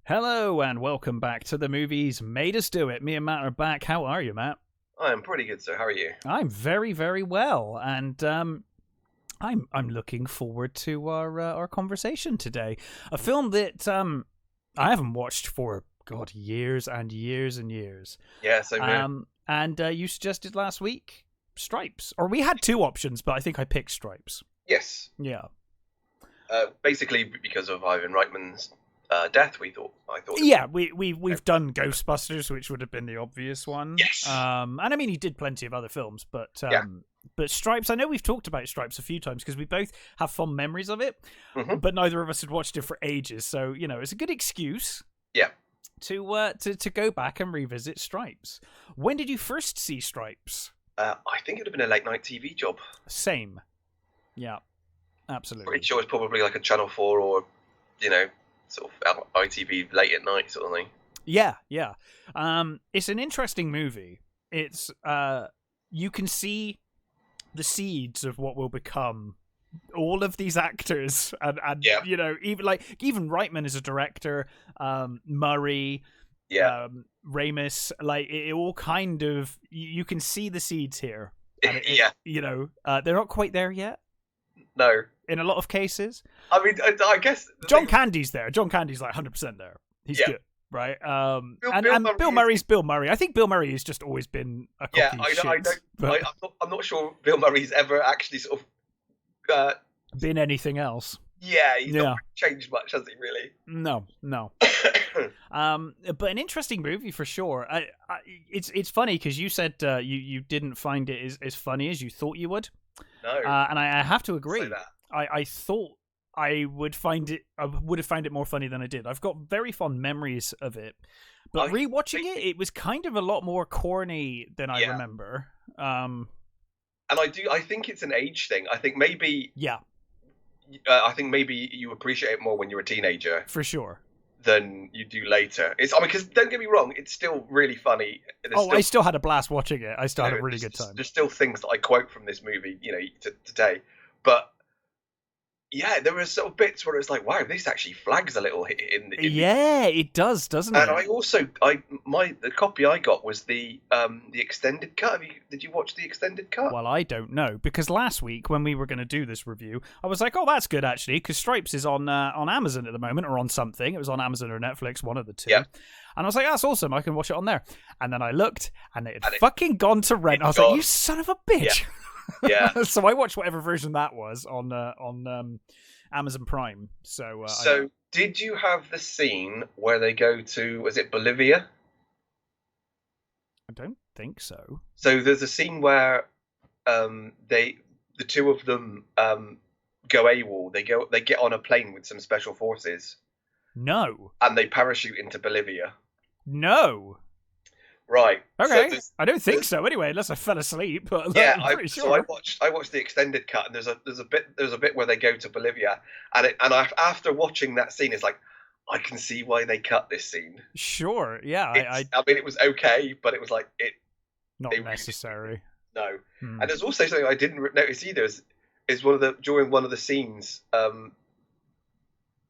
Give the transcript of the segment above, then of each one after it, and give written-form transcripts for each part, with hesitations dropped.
Hello and welcome back to the movies Made Us Do It. Me and Matt are back. How are you, Matt? I'm pretty good, sir. How are you? I'm very, very well, and I'm looking forward to our conversation today. A film that I haven't watched for years and years and years. Yeah, same here. And you suggested last week Stripes, or we had two options, but I think I picked Stripes. Yes. Yeah. Basically, because of Ivan Reitman's death, I thought. Yeah, we've done Ghostbusters, which would have been the obvious one. Yes. And I mean, he did plenty of other films, but Stripes. I know we've talked about Stripes a few times because we both have fond memories of it, but neither of us had watched it for ages. So it's a good excuse. Yeah. To go back and revisit Stripes. When did you first see Stripes? I think it would have been a late night TV job. Same. Yeah. Absolutely. Pretty sure it's probably like a Channel 4 or sort of ITV late at night sort of thing. Yeah. It's an interesting movie. It's you can see the seeds of what will become all of these actors, and even Reitman is a director. Murray, Ramis, it all kind of you can see the seeds here. And they're not quite there yet. No. In a lot of cases. I mean, I guess John Candy's there. John Candy's like 100% there. He's good, right? Bill Murray's Bill Murray. I think Bill Murray has just always been a cocky shit. I'm not sure Bill Murray's ever actually sort of been anything else. Yeah, he's not changed much, has he? Really? No. But an interesting movie for sure. It's funny because you said you didn't find it as funny as you thought you would. No. And I have to agree. Say that. I thought I would have found it more funny than I did. I've got very fond memories of it, but rewatching it was kind of a lot more corny than I remember. And I think it's an age thing. I think maybe you appreciate it more when you're a teenager, for sure, than you do later. Because don't get me wrong, it's still really funny. I still had a blast watching it. I still had a really good time. There's still things that I quote from this movie, today. But yeah, there were sort of bits where it's like, wow, this actually flags a little it does, doesn't it? And I also, the copy I got was the extended cut. Did you watch the extended cut? Well, I don't know, because last week when we were going to do this review, I was like, oh, that's good actually, because Stripes is on Amazon at the moment, or on something. It was on Amazon or Netflix, one of the two. Yeah. And I was like, that's awesome, I can watch it on there. And then I looked, and it had fucking gone to rent. I was like, you son of a bitch. Yeah. So I watched whatever version that was on Amazon Prime. So did you have the scene where they go to, was it Bolivia? I don't think so. So there's a scene where the two of them go AWOL. They get on a plane with some special forces. No. And they parachute into Bolivia. No. Right. Okay. So I don't think so. Anyway, unless I fell asleep. But I'm pretty sure. So I watched the extended cut, and there's a bit where they go to Bolivia, and after watching that scene, it's like, I can see why they cut this scene. Sure. Yeah. I mean, it was okay, but it was like not necessary. No. And there's also something I didn't notice either. Is during one of the scenes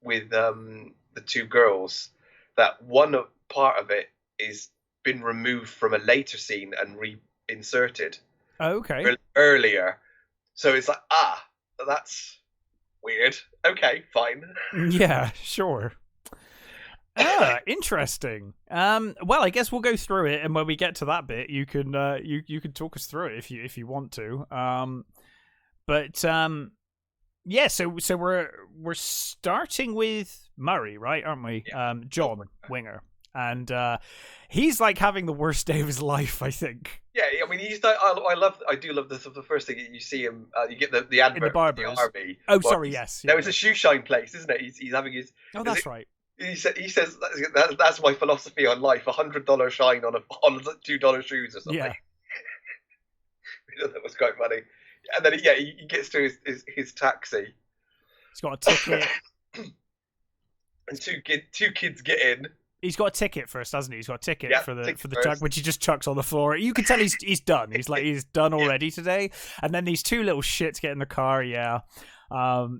with the two girls, that one part of it is been removed from a later scene and reinserted. Okay. Earlier. So it's like, that's weird. Okay, fine. Yeah, sure. Interesting. Well, I guess we'll go through it, and when we get to that bit, you can you can talk us through it if you want to. Yeah. So we're starting with Murray, right? Aren't we? Yeah. John Winger. And he's like having the worst day of his life, I think. Yeah, I mean, I do love this. The first thing you see him, you get the advert in the barbers. The army. Oh, sorry, yes. No, it's a shoe shine place, isn't it? He's having his. Oh, that's right. He says that's my philosophy on life: $100 shine on $2 shoes or something. Yeah. That was quite funny. And then he gets to his taxi. He's got a ticket. And two kids get in. He's got a ticket first, hasn't he? He's got a ticket for the chuck, which he just chucks on the floor. You can tell he's done. He's done already today. And then these two little shits get in the car. Yeah.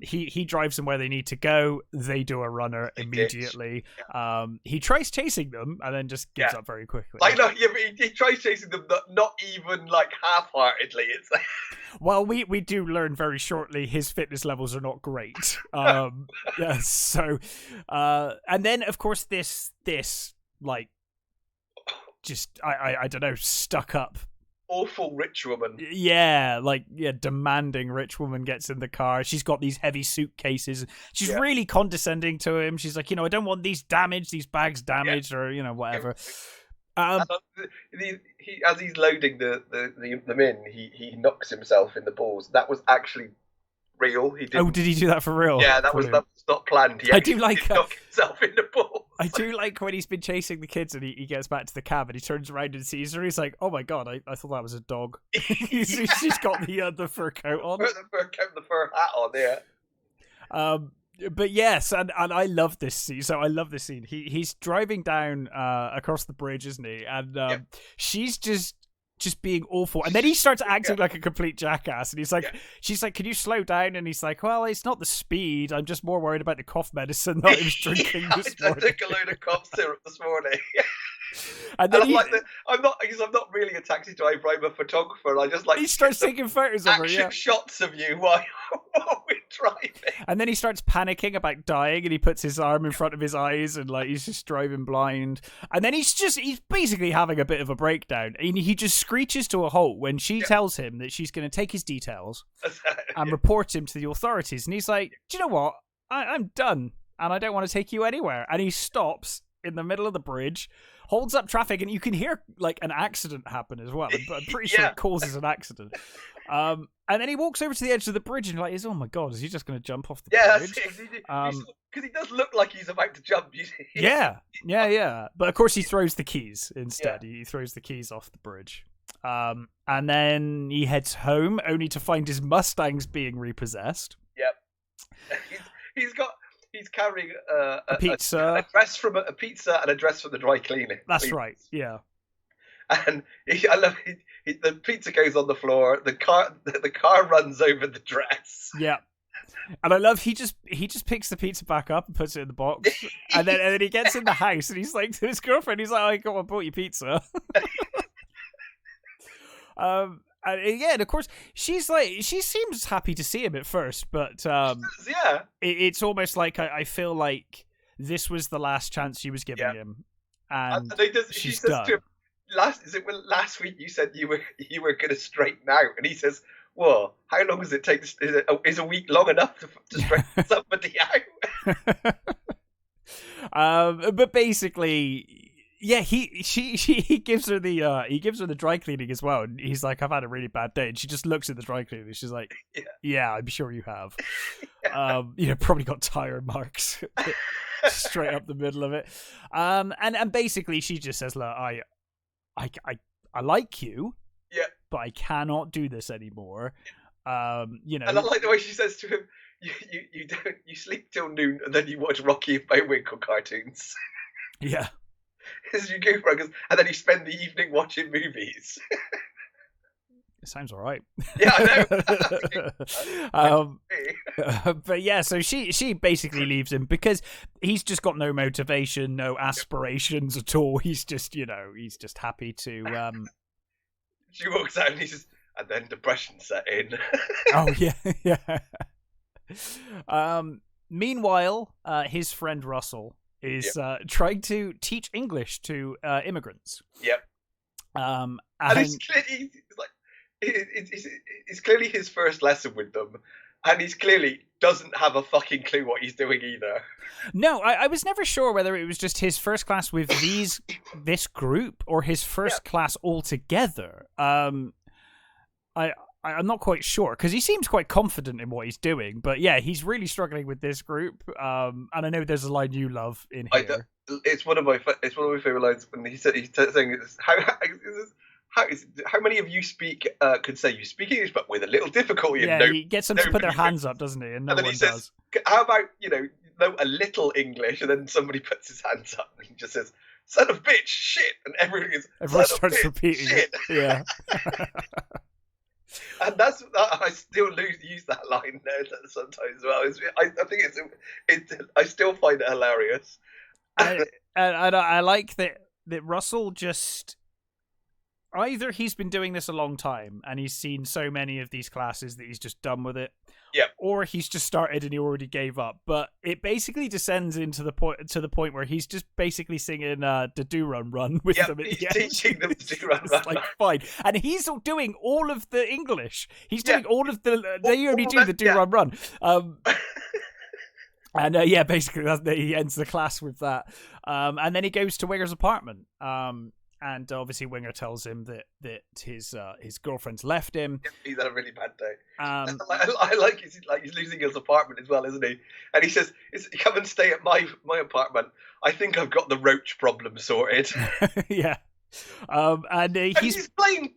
He drives them where they need to go. They do a runner immediately. He tries chasing them and then just gives up very quickly. I know, he tries chasing them, not even like half-heartedly. It's like... Well, we do learn very shortly his fitness levels are not great. So and then of course this like just I don't know, stuck up awful rich woman. Demanding rich woman gets in the car. She's got these heavy suitcases. She's really condescending to him. She's like, I don't want these bags damaged, or whatever. As he's loading them in, he knocks himself in the balls. That was actually real. He did. Oh, did he do that for real? Yeah, that was not planned. I do like knock himself in the balls. I do like when he's been chasing the kids and he gets back to the cab and he turns around and sees her. He's like, "Oh my god, I thought that was a dog." She's got the fur coat on. The fur coat, the fur hat on. Yeah. But yes, and I love this scene. So I love this scene. He's driving down across the bridge, isn't he? And she's just being awful, and then he starts acting like a complete jackass, and she's like, "Can you slow down?" And he's like, "Well, it's not the speed. I'm just more worried about the cough medicine that I was drinking this morning. I took a load of cough syrup this morning." And then I'm not really a taxi driver. I'm a photographer. I just like he starts taking photos of her, shots of you while we're driving. And then he starts panicking about dying, and he puts his arm in front of his eyes, and like he's just driving blind. And then he's basically having a bit of a breakdown, and he just screeches to a halt when she tells him that she's going to take his details and report him to the authorities. And he's like, "Do you know what? I'm done, and I don't want to take you anywhere." And he stops in the middle of the bridge, holds up traffic, and you can hear like an accident happen as well. I'm pretty sure it causes an accident. And then he walks over to the edge of the bridge and like, "Oh my god, is he just going to jump off the bridge?" Because he does look like he's about to jump. Yeah. But of course he throws the keys instead. He throws the keys off the bridge. And then he heads home, only to find his Mustangs being repossessed. Yep. He's carrying a pizza, a pizza and a dress from the dry cleaning. That's right. Yeah. And I love the pizza goes on the floor. The car runs over the dress. Yeah. And I love he just picks the pizza back up and puts it in the box, and then he gets in the house and he's like to his girlfriend, he's like, "I bought you pizza." And of course, she seems happy to see him at first, but it's almost like I feel like this was the last chance she was giving him, and she says to him, last week you said you were going to straighten out, and he says, "Well, how long does it take? Is a week long enough to straighten somebody out?" But basically. Yeah, he gives her the dry cleaning as well, and he's like, "I've had a really bad day," and she just looks at the dry cleaning and she's like, "Yeah, I'm sure you have." Probably got tire marks straight up the middle of it. And basically she just says, "Look, I like you, but I cannot do this anymore." And I like the way she says to him, "You sleep till noon and then you watch Rocky and Bullwinkle cartoons." Yeah. As you go for it, and then you spend the evening watching movies. It sounds all right. Yeah, I know. But yeah, so she basically leaves him because he's just got no motivation, no aspirations at all. He's just happy to. She walks out and he says, and then depression set in. Oh yeah. Meanwhile, his friend Russell is trying to teach English to immigrants. Yep. And it's clearly his first lesson with them, and he's clearly doesn't have a fucking clue what he's doing either. No, I was never sure whether it was just his first class with this group or his first class altogether. I'm not quite sure because he seems quite confident in what he's doing, but yeah, he's really struggling with this group. And I know there's a line you love in here. It's one of my favorite lines when he's saying how many of you could say you speak English, but with a little difficulty. Yeah, he gets them to put their hands up, doesn't he? And no one does. Says, how about know a little English, and then somebody puts his hands up and he just says, "Son of bitch, shit," and everyone starts repeating shit. it. Yeah. And that's I still use that line there sometimes as well. I think I still find it hilarious. And I like that Russell just, either he's been doing this a long time and he's seen so many of these classes that he's just done with it, or he's just started and he already gave up. But it basically descends into the point where he's just basically singing the Do Run with them at the end. He's teaching them to do run. Like, fine, and he's doing all of the English. He's doing all of the. They only do the Do Run. And basically he ends the class with that. And then he goes to Winger's apartment. And obviously Winger tells him that his girlfriend's left him. He's had a really bad day. I like he's losing his apartment as well, isn't he? And he says, "Come and stay at my apartment. I think I've got the roach problem sorted." Yeah. And he's playing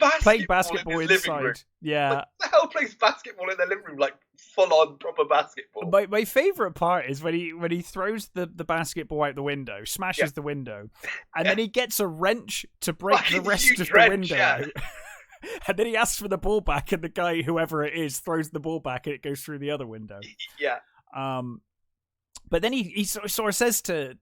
basketball in his living room. Yeah. What the hell plays basketball in their living room, like full on proper basketball? My favourite part is when he throws the basketball out the window, smashes the window, and then he gets a wrench to break the rest of the window out. And then he asks for the ball back, and the guy, whoever it is, throws the ball back, and it goes through the other window. Yeah. But then he sort of says to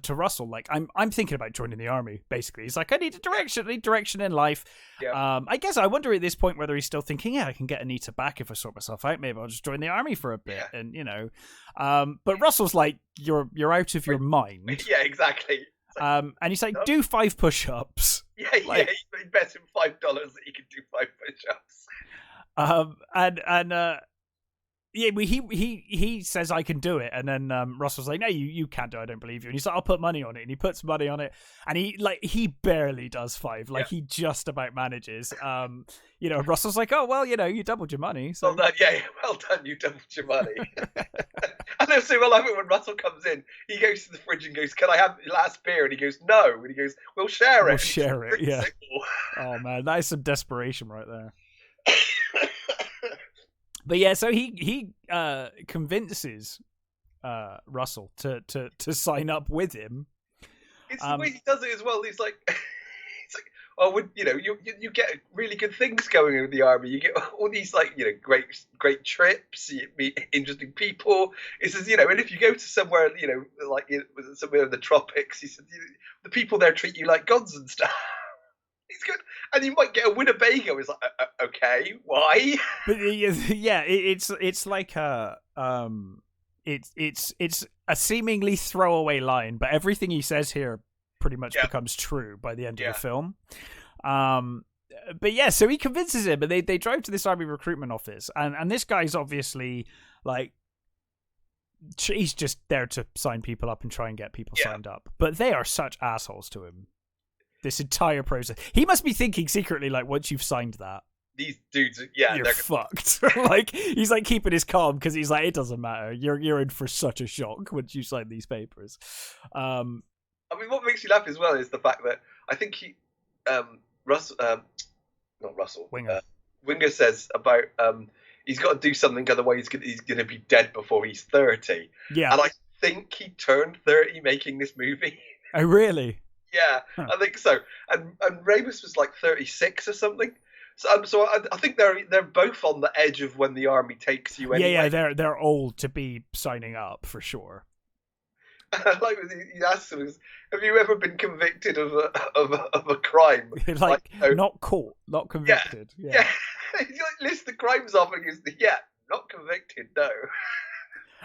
Russell, like, I'm thinking about joining the army, basically. He's like, I need direction in life. Yeah. I guess I wonder at this point whether he's still thinking, I can get Anita back if I sort myself out. Maybe I'll just join the army for a bit. Yeah. And, but Russell's like, you're out of your mind. Yeah, exactly. And he's like, do 5 push-ups. Yeah, he bets him $5 that he can do 5 push-ups. Yeah, he says I can do it, and then Russell's like, no, you can't do it, I don't believe you. And he's like, I'll put money on it, and he puts money on it, and he barely does 5, like he just about manages. Russell's like, oh well, you doubled your money. So. Well done, well done, you doubled your money. And then so I love it when Russell comes in, he goes to the fridge and goes, can I have the last beer? And he goes, no, and he goes, we'll share it. We'll share it, yeah. Oh man, that is some desperation right there. But yeah, so he convinces Russell to sign up with him. It's the way he does it as well. He's like, oh, you get really good things going with the army. You get all these great trips. You meet interesting people. He says, and if you go to somewhere, like somewhere in the tropics, he said, the people there treat you like gods and stuff. He's good, and you might get a Winnebago. It's like, okay, why? But yeah, it's like it's a seemingly throwaway line, but everything he says here pretty much becomes true by the end of the film. But yeah, so he convinces him, and they drive to this army recruitment office, and this guy's obviously like, he's just there to sign people up and try and get people signed up, but they are such assholes to him. This entire process, he must be thinking secretly, like, once you've signed that, these dudes, you're fucked. Like, he's like keeping his calm because he's like, it doesn't matter. You're in for such a shock once you sign these papers. I mean, what makes you laugh as well is the fact that I think Winger says about he's got to do something, otherwise he's going to be dead before he's 30. Yeah, and I think he turned 30 making this movie. Oh, really? Yeah, I think so. And Ramis was like 36 or something. So I think they're both on the edge of when the army takes you anyway. Yeah, they're old to be signing up for sure. Like he asks him, have you ever been convicted of a crime? Like not caught, not convicted. Yeah. He lists the crimes off and goes, not convicted, no.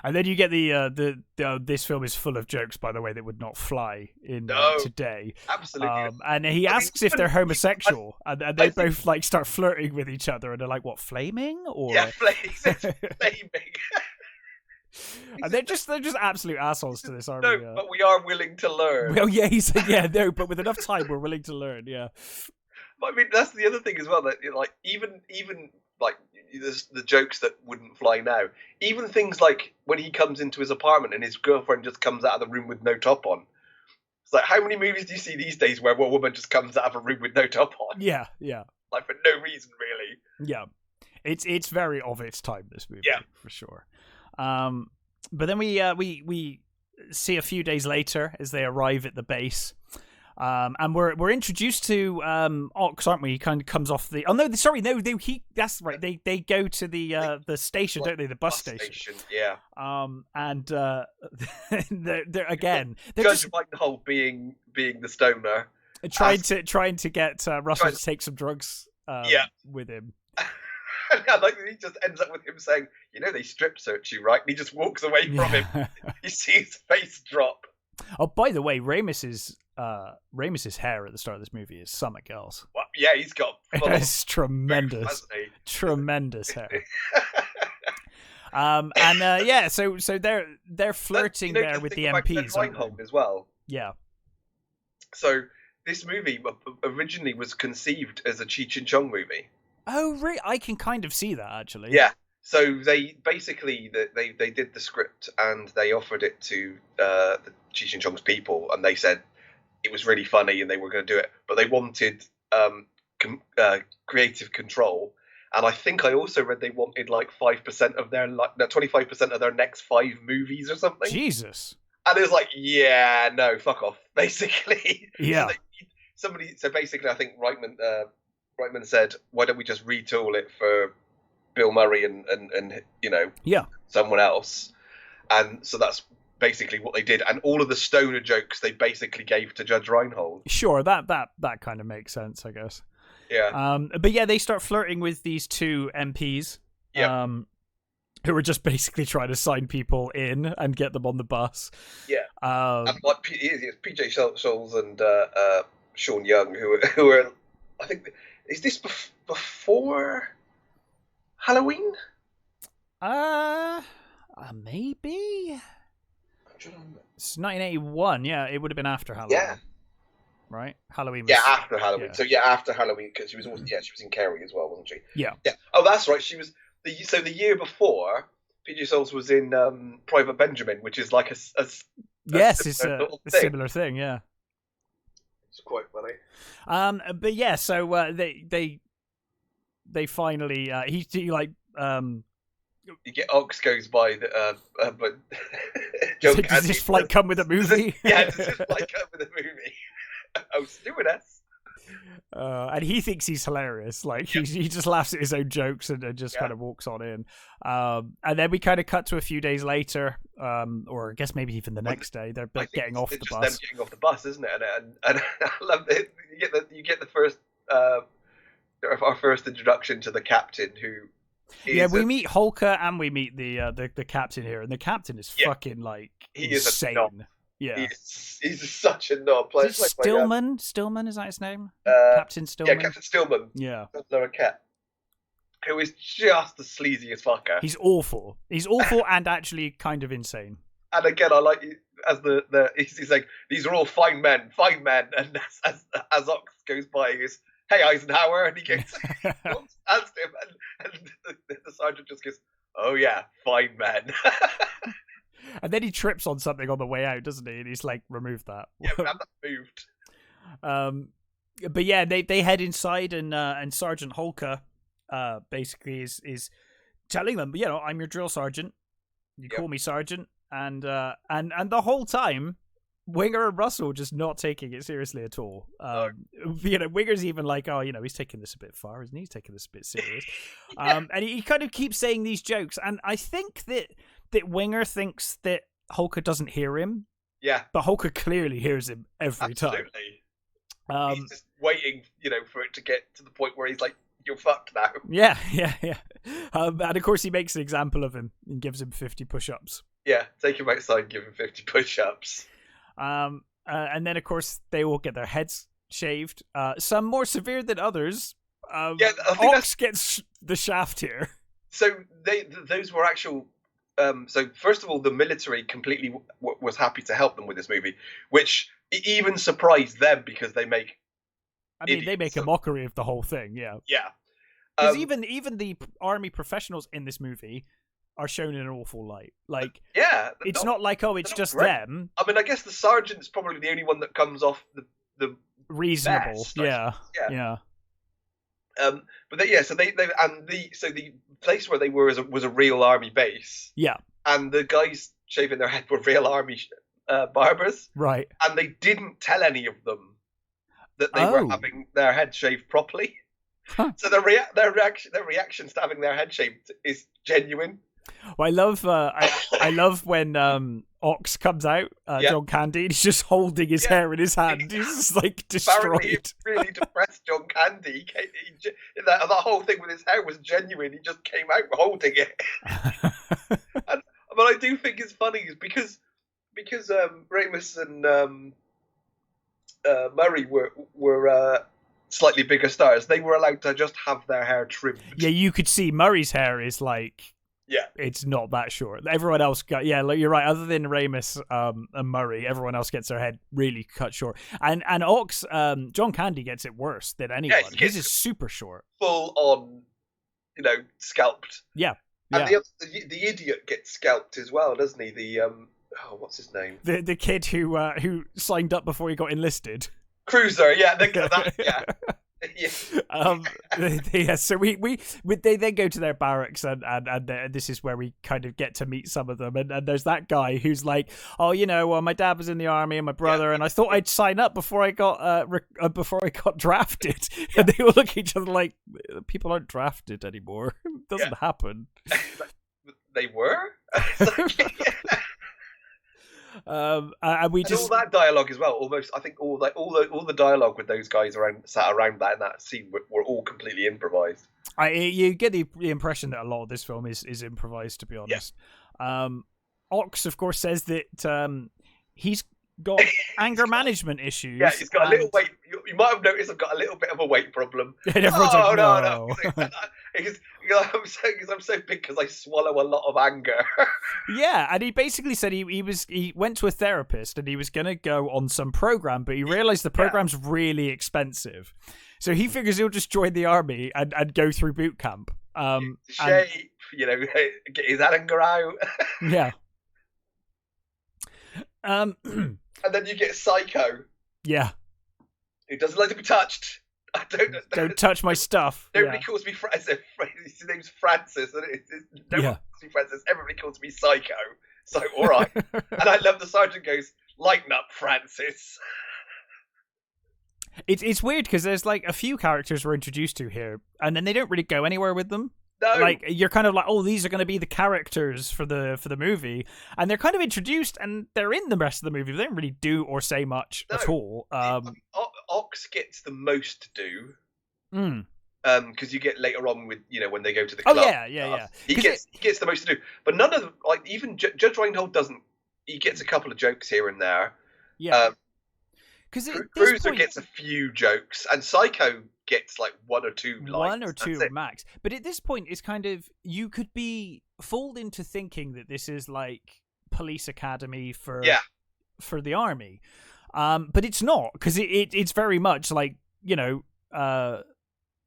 And then you get the this film is full of jokes, by the way, that would not fly in today. Absolutely. And he asks if they're homosexual, and they both like start flirting with each other, and they're like, "What, flaming?" Or flaming. And they're just absolute assholes to this army. No, but we are willing to learn. Well, yeah, he said, but with enough time, we're willing to learn. Yeah. But I mean, that's the other thing as well. That like even like. The jokes that wouldn't fly now. Even things like when he comes into his apartment and his girlfriend just comes out of the room with no top on. It's like, how many movies do you see these days where a woman just comes out of a room with no top on? Yeah. Like for no reason, really. Yeah. It's very of its time, this movie, for sure. But then we see a few days later as they arrive at the base. And we're introduced to Ox, aren't we? He kind of comes off the. Oh no, sorry, no, that's right. They go to the station, don't they? The bus station. Yeah. And they're again. Judge Whitehall being the stoner, trying to get Russell to take some drugs. With him. I like that he just ends up with him saying, they strip search you, right? And he just walks away from him. You see his face drop. Oh, by the way, Ramis's hair at the start of this movie is something else. Well, yeah, he's got it's tremendous, tremendous hair. So they're flirting there with the MPs as well. Yeah. So this movie originally was conceived as a Cheech and Chong movie. Oh, really? I can kind of see that, actually. Yeah. So they basically they did the script and they offered it to the Cheech and Chong's people, and they said it was really funny and they were going to do it, but they wanted creative control. And I think I also read they wanted like 5% of their 25% of their next 5 movies or something. Jesus. And it was like, yeah, no, fuck off, basically. Yeah. So basically, I think Reitman said, why don't we just retool it for Bill Murray and someone else? And so that's basically what they did. And all of the stoner jokes they basically gave to Judge Reinhold. Sure, that kind of makes sense, I guess. Yeah. But yeah, they start flirting with these 2 MPs. Yeah. Who are just basically trying to sign people in and get them on the bus. Yeah. And like PJ Scholes and Sean Young, who are, I think, is this before Halloween? Maybe. It's 1981. Yeah, it would have been after Halloween. Yeah. Right? Halloween. Yeah, after Halloween. Yeah. So after Halloween, because she was in Carrie as well, wasn't she? Yeah. Yeah. Oh, that's right. She was the year before. PJ Souls was in Private Benjamin, which is like it's a similar thing. Yeah. It's quite funny. But yeah, so they finally he like you get Ox goes by but John Candy, does this flight come with a movie? Does this flight come with a movie? Oh, stewardess. And he thinks he's hilarious. Like he just laughs at his own jokes and just kind of walks on in. And then we kind of cut to a few days later, or I guess maybe even the next day. They're getting off the bus. Them getting off the bus, isn't it? And I love it. You get the first our first introduction to the captain, who. We meet Holker and we meet the captain here, and the captain is fucking like insane. Yeah, he's such a knob. Is it Stillman? Stillman, is that his name? Captain Stillman. Yeah, Captain Stillman. Yeah, Lower Cat, who is just the sleaziest fucker. He's awful. He's awful and actually kind of insane. And again, I like as he's like, these are all fine men, and as Ox goes by, he goes, "Hey Eisenhower," and he goes, asked him, and the sergeant just goes, "Oh yeah, fine men." And then he trips on something on the way out, doesn't he? And he's like, remove that. Yeah, that moved. But yeah, they head inside, and Sergeant Holker basically is telling them, I'm your drill sergeant. You call me sergeant. And the whole time, Winger and Russell just not taking it seriously at all. Winger's even like, he's taking this a bit far, isn't he? He's taking this a bit serious. And he kind of keeps saying these jokes. And I think that Winger thinks that Holker doesn't hear him. Yeah. But Holker clearly hears him every time. He's just waiting, for it to get to the point where he's like, you're fucked now. Yeah. And of course he makes an example of him and gives him 50 push-ups. Yeah, take him outside and give him 50 push-ups. And then, of course, they all get their heads shaved. Some more severe than others. Ox gets the shaft here. So those were actual... so first of all, the military completely was happy to help them with this movie, which even surprised them because they make... they make a mockery of the whole thing, yeah. Yeah. Because even the army professionals in this movie are shown in an awful light. Like, it's not like, it's just them. I mean, I guess the sergeant's probably the only one that comes off the reasonable. best, yeah. But so the place where they were was a real army base. Yeah. And the guys shaving their head were real army barbers. Right. And they didn't tell any of them that they were having their head shaved properly. Huh. So their reactions to having their head shaved is genuine. Well, I love when Ox comes out, John Candy, and he's just holding his hair in his hand. He's just like destroyed. Apparently, really depressed John Candy. That whole thing with his hair was genuine. He just came out holding it. But I do think it's funny is because Ramis and Murray were slightly bigger stars. They were allowed to just have their hair trimmed. Yeah, you could see Murray's hair is like. Yeah, it's not that short. Everyone else got you're right. Other than Ramis and Murray, everyone else gets their head really cut short. And Ox, John Candy gets it worse than anyone. Yeah, his is super short, full on, scalped. Yeah, and the idiot gets scalped as well, doesn't he? The what's his name? The kid who signed up before he got enlisted. Cruiser, yeah, yeah. Yeah, so they then go to their barracks and this is where we kind of get to meet some of them, and there's that guy who's like, my dad was in the army and my brother, and I thought I'd sign up before I got drafted. And they all look at each other like, people aren't drafted anymore. It doesn't happen. They were. And we just all that dialogue as well. Almost, I think all the dialogue with those guys sat around that in that scene were all completely improvised. You get the impression that a lot of this film is improvised, to be honest. Yeah. Ox, of course, says that he's got anger management issues. Yeah, he's got a little weight. You might have noticed I've got a little bit of a weight problem. And everyone's like, no. Because I'm so big because I swallow a lot of anger. Yeah, and he basically said he went to a therapist and he was going to go on some program, but he realized the program's really expensive. So he figures he'll just join the army and go through boot camp. Shape, get his anger out. Yeah. And then you get Psycho. Yeah. Who doesn't like to be touched. I don't touch my stuff. Nobody calls me Francis. His name's Francis. Nobody calls me Francis. Everybody calls me Psycho. So, all right. And I love the sergeant goes, lighten up, Francis. It's weird because there's like a few characters we're introduced to here, and then they don't really go anywhere with them. No. Like, you're kind of like, oh, these are going to be the characters for the movie, and they're kind of introduced and they're in the rest of the movie. They don't really do or say much at all. Ox gets the most to do. Because you get later on with when they go to the club. Oh yeah. He gets the most to do, but none of them, like even Judge Reinhold doesn't. He gets a couple of jokes here and there. Yeah. Because Cruiser gets a few jokes, and Psycho gets like one or two lines. One or two max. But at this point, it's kind of, you could be fooled into thinking that this is like police academy for the army, but it's not, because it's very much like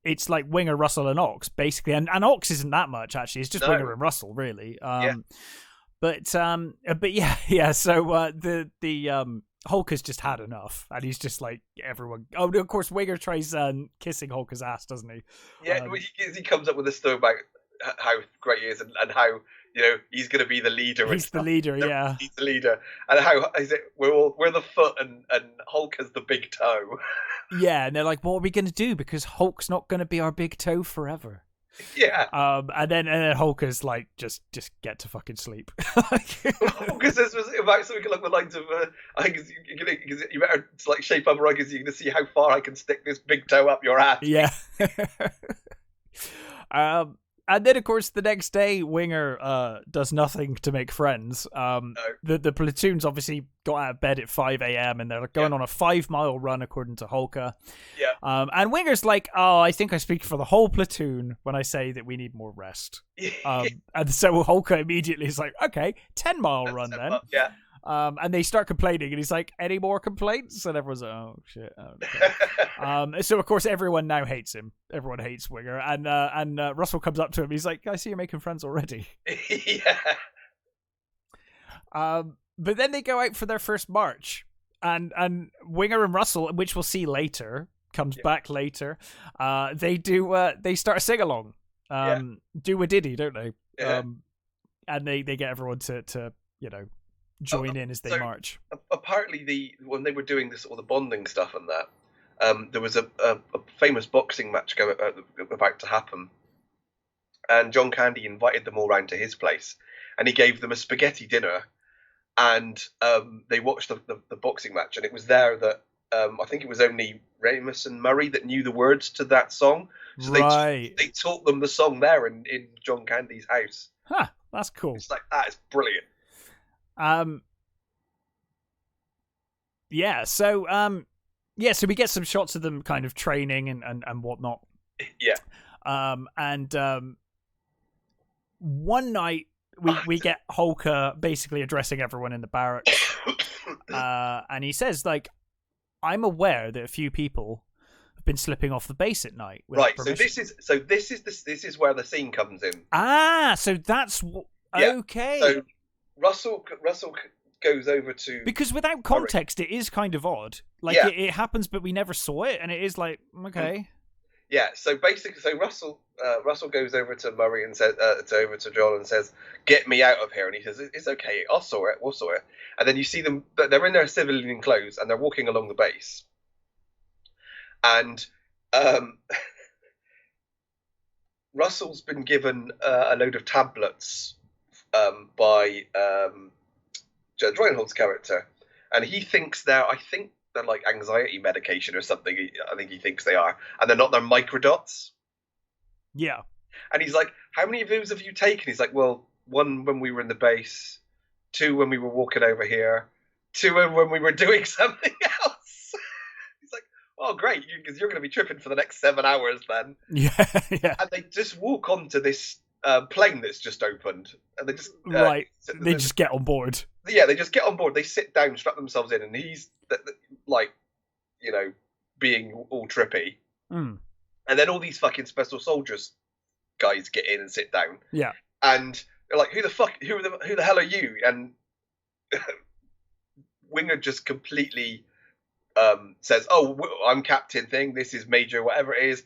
it's like Winger, Russell, and Ox basically, and Ox isn't that much actually. It's just Winger and Russell really. But yeah. So the Hulka's just had enough, and he's just like everyone. Oh, of course, Winger tries kissing Hulka's ass, doesn't he? Yeah, he comes up with a story about how great he is, and how he's going to be the leader. He's the leader, yeah. He's the leader, and how is it? We're the foot, and Hulka's the big toe. Yeah, and they're like, what are we going to do? Because Hulk's not going to be our big toe forever. Yeah. And then Hulka's like, just get to fucking sleep. Because this was about something along the lines of, I think you better like shape up right because you're going to see how far I can stick this big toe up your ass. Yeah. And then, of course, the next day, Winger does nothing to make friends. The platoon's obviously got out of bed at 5 a.m. and they're going on a 5-mile run, according to Hulka. Yeah. And Winger's like, oh, I think I speak for the whole platoon when I say that we need more rest. And so Hulka immediately is like, okay, 10-mile run then. Yeah. And they start complaining, and he's like, any more complaints? And everyone's like, oh, shit. Okay. So, of course, everyone now hates him. Everyone hates Winger. And Russell comes up to him. He's like, I see you're making friends already. Yeah. But then they go out for their first march. And Winger and Russell, which we'll see later, comes back later. They start a sing-along. Do a ditty, don't they? Yeah. And they get everyone to join in as they march. Apparently, when they were doing this, all the bonding stuff and that, there was a famous boxing match about to happen, and John Candy invited them all round to his place, and he gave them a spaghetti dinner, and they watched the boxing match, and it was there that I think it was only Ramis and Murray that knew the words to that song, so they taught them the song there in John Candy's house. Huh, that's cool. It's like, that is brilliant. Yeah, so so we get some shots of them kind of training and whatnot. Yeah. One night we get Holker basically addressing everyone in the barracks, and he says, like, I'm aware that a few people have been slipping off the base at night. Right. Permission. So this is where the scene comes in. So that's okay. So Russell goes over to, because without context, it is kind of odd. Like it happens, but we never saw it, and it is like, okay. Yeah. So basically, Russell goes over to Murray and says over to John and says, "Get me out of here." And he says, "It's okay. We'll sort it." And then you see them; they're in their civilian clothes and they're walking along the base. And Russell's been given a load of tablets by Judge Reinhold's character, and he thinks I think they're like anxiety medication or something. I think he thinks they are, and they're not. They're microdots. Yeah. And he's like, "How many of those have you taken?" He's like, "Well, 1 when we were in the base, 2 when we were walking over here, 2 when we were doing something else." He's like, "Oh, great, because you're going to be tripping for the next 7 hours then." Yeah. And they just walk onto this plane that's just opened, and they just they just get on board. Yeah, they just get on board. They sit down, strap themselves in, and he's like, being all trippy. Mm. And then all these fucking special soldiers guys get in and sit down. Yeah. And they're like, who the hell are you? And Winger just completely says, "Oh, I'm Captain Thing. This is Major, whatever it is.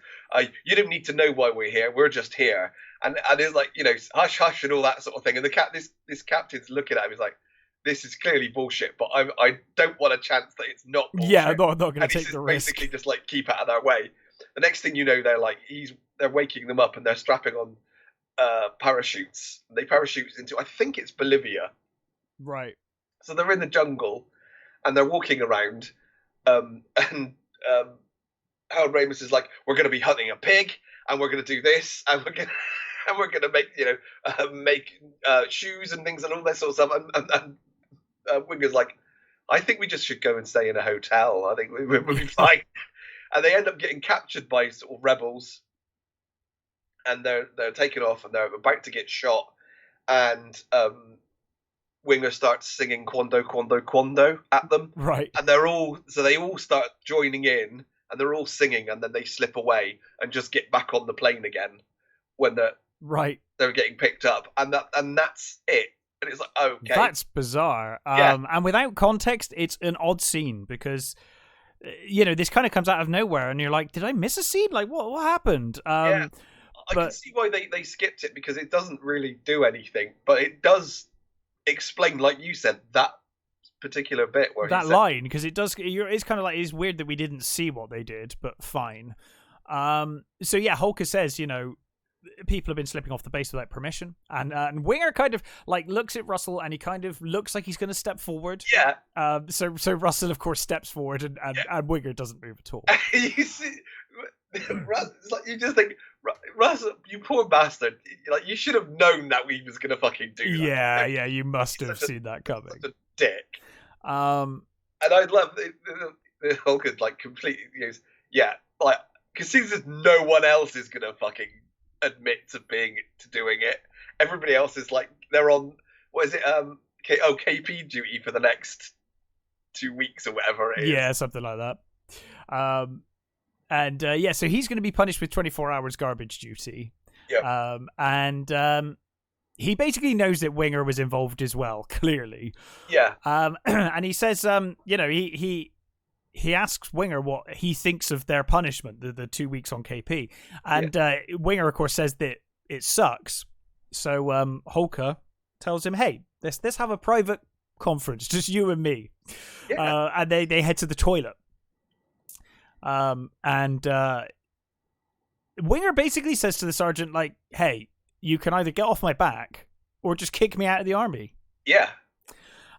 You don't need to know why we're here. We're just here." And it's like, hush, hush, and all that sort of thing. And this captain's looking at him. He's like, "This is clearly bullshit, but I don't want a chance that it's not bullshit." Yeah, I'm not going to take the risk. Basically, just like keep out of their way. The next thing you know, they're waking them up and they're strapping on parachutes. They parachute into, I think it's Bolivia. Right. So they're in the jungle and they're walking around. And Harold Ramis is like, "We're going to be hunting a pig, and we're going to do this, and we're going to make shoes and things and all that sort of stuff." And Winger's like, "I think we just should go and stay in a hotel. I think we'll be fine." And they end up getting captured by sort of rebels, and they're taken off, and they're about to get shot. And Winger starts singing "Quando, Quando, Quando" at them, right? And they all start joining in, and they're all singing, and then they slip away and just get back on the plane again when they're getting picked up, and that's it. And it's like, okay, that's bizarre. And without context, it's an odd scene because this kind of comes out of nowhere, and you're like, did I miss a scene? Like, what happened? I can see why they skipped it, because it doesn't really do anything, but it does explain, like you said, that particular bit where that line, because it does. It's kind of like, it's weird that we didn't see what they did, but fine. So yeah, Holker says, people have been slipping off the base without permission, and Winger kind of like looks at Russell, and he kind of looks like he's going to step forward. Yeah. So Russell, of course, steps forward, and Winger doesn't move at all. You see, it's like, you just think, Russell, you poor bastard! Like, you should have known that he was going to fucking do that. Yeah, you must have seen that coming. Such a dick. And I love the Hulk like completely goes, yeah, like, because since no one else is going to fucking admit to doing it. Everybody else is like, they're on, what is it, KP duty for the next 2 weeks or whatever it is. Yeah, something like that. So he's going to be punished with 24 hours garbage duty. Yeah. He basically knows that Winger was involved as well, clearly. Yeah. And he says, he asks Winger what he thinks of their punishment, the 2 weeks on KP. And Winger, of course, says that it sucks. So Holker tells him, hey, let's have a private conference, just you and me. Yeah. And they head to the toilet. And Winger basically says to the sergeant, like, hey, you can either get off my back or just kick me out of the army. Yeah.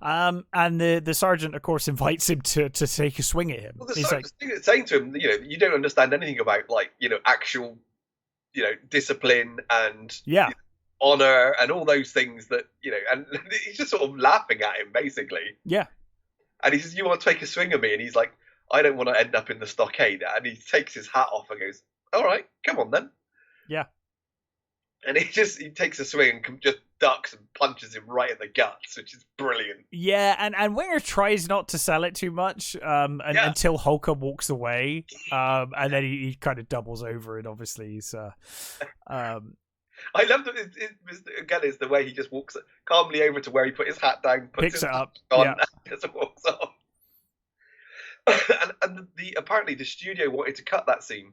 And the sergeant, of course, invites him to take a swing at him. Well, the He's like, saying to him, you don't understand anything about, like, actual, discipline and honor and all those things that, and he's just sort of laughing at him, basically. Yeah. And he says, you want to take a swing at me? And he's like, I don't want to end up in the stockade. And he takes his hat off and goes, all right, come on then. Yeah. And he takes a swing and just ducks and punches him right in the guts, which is brilliant. Yeah, and Winger tries not to sell it too much until Holker walks away. And then he kind of doubles over and obviously he's... I love that again, is the way he just walks calmly over to where he put his hat down, picks it up, on, and just walks off. and apparently the studio wanted to cut that scene.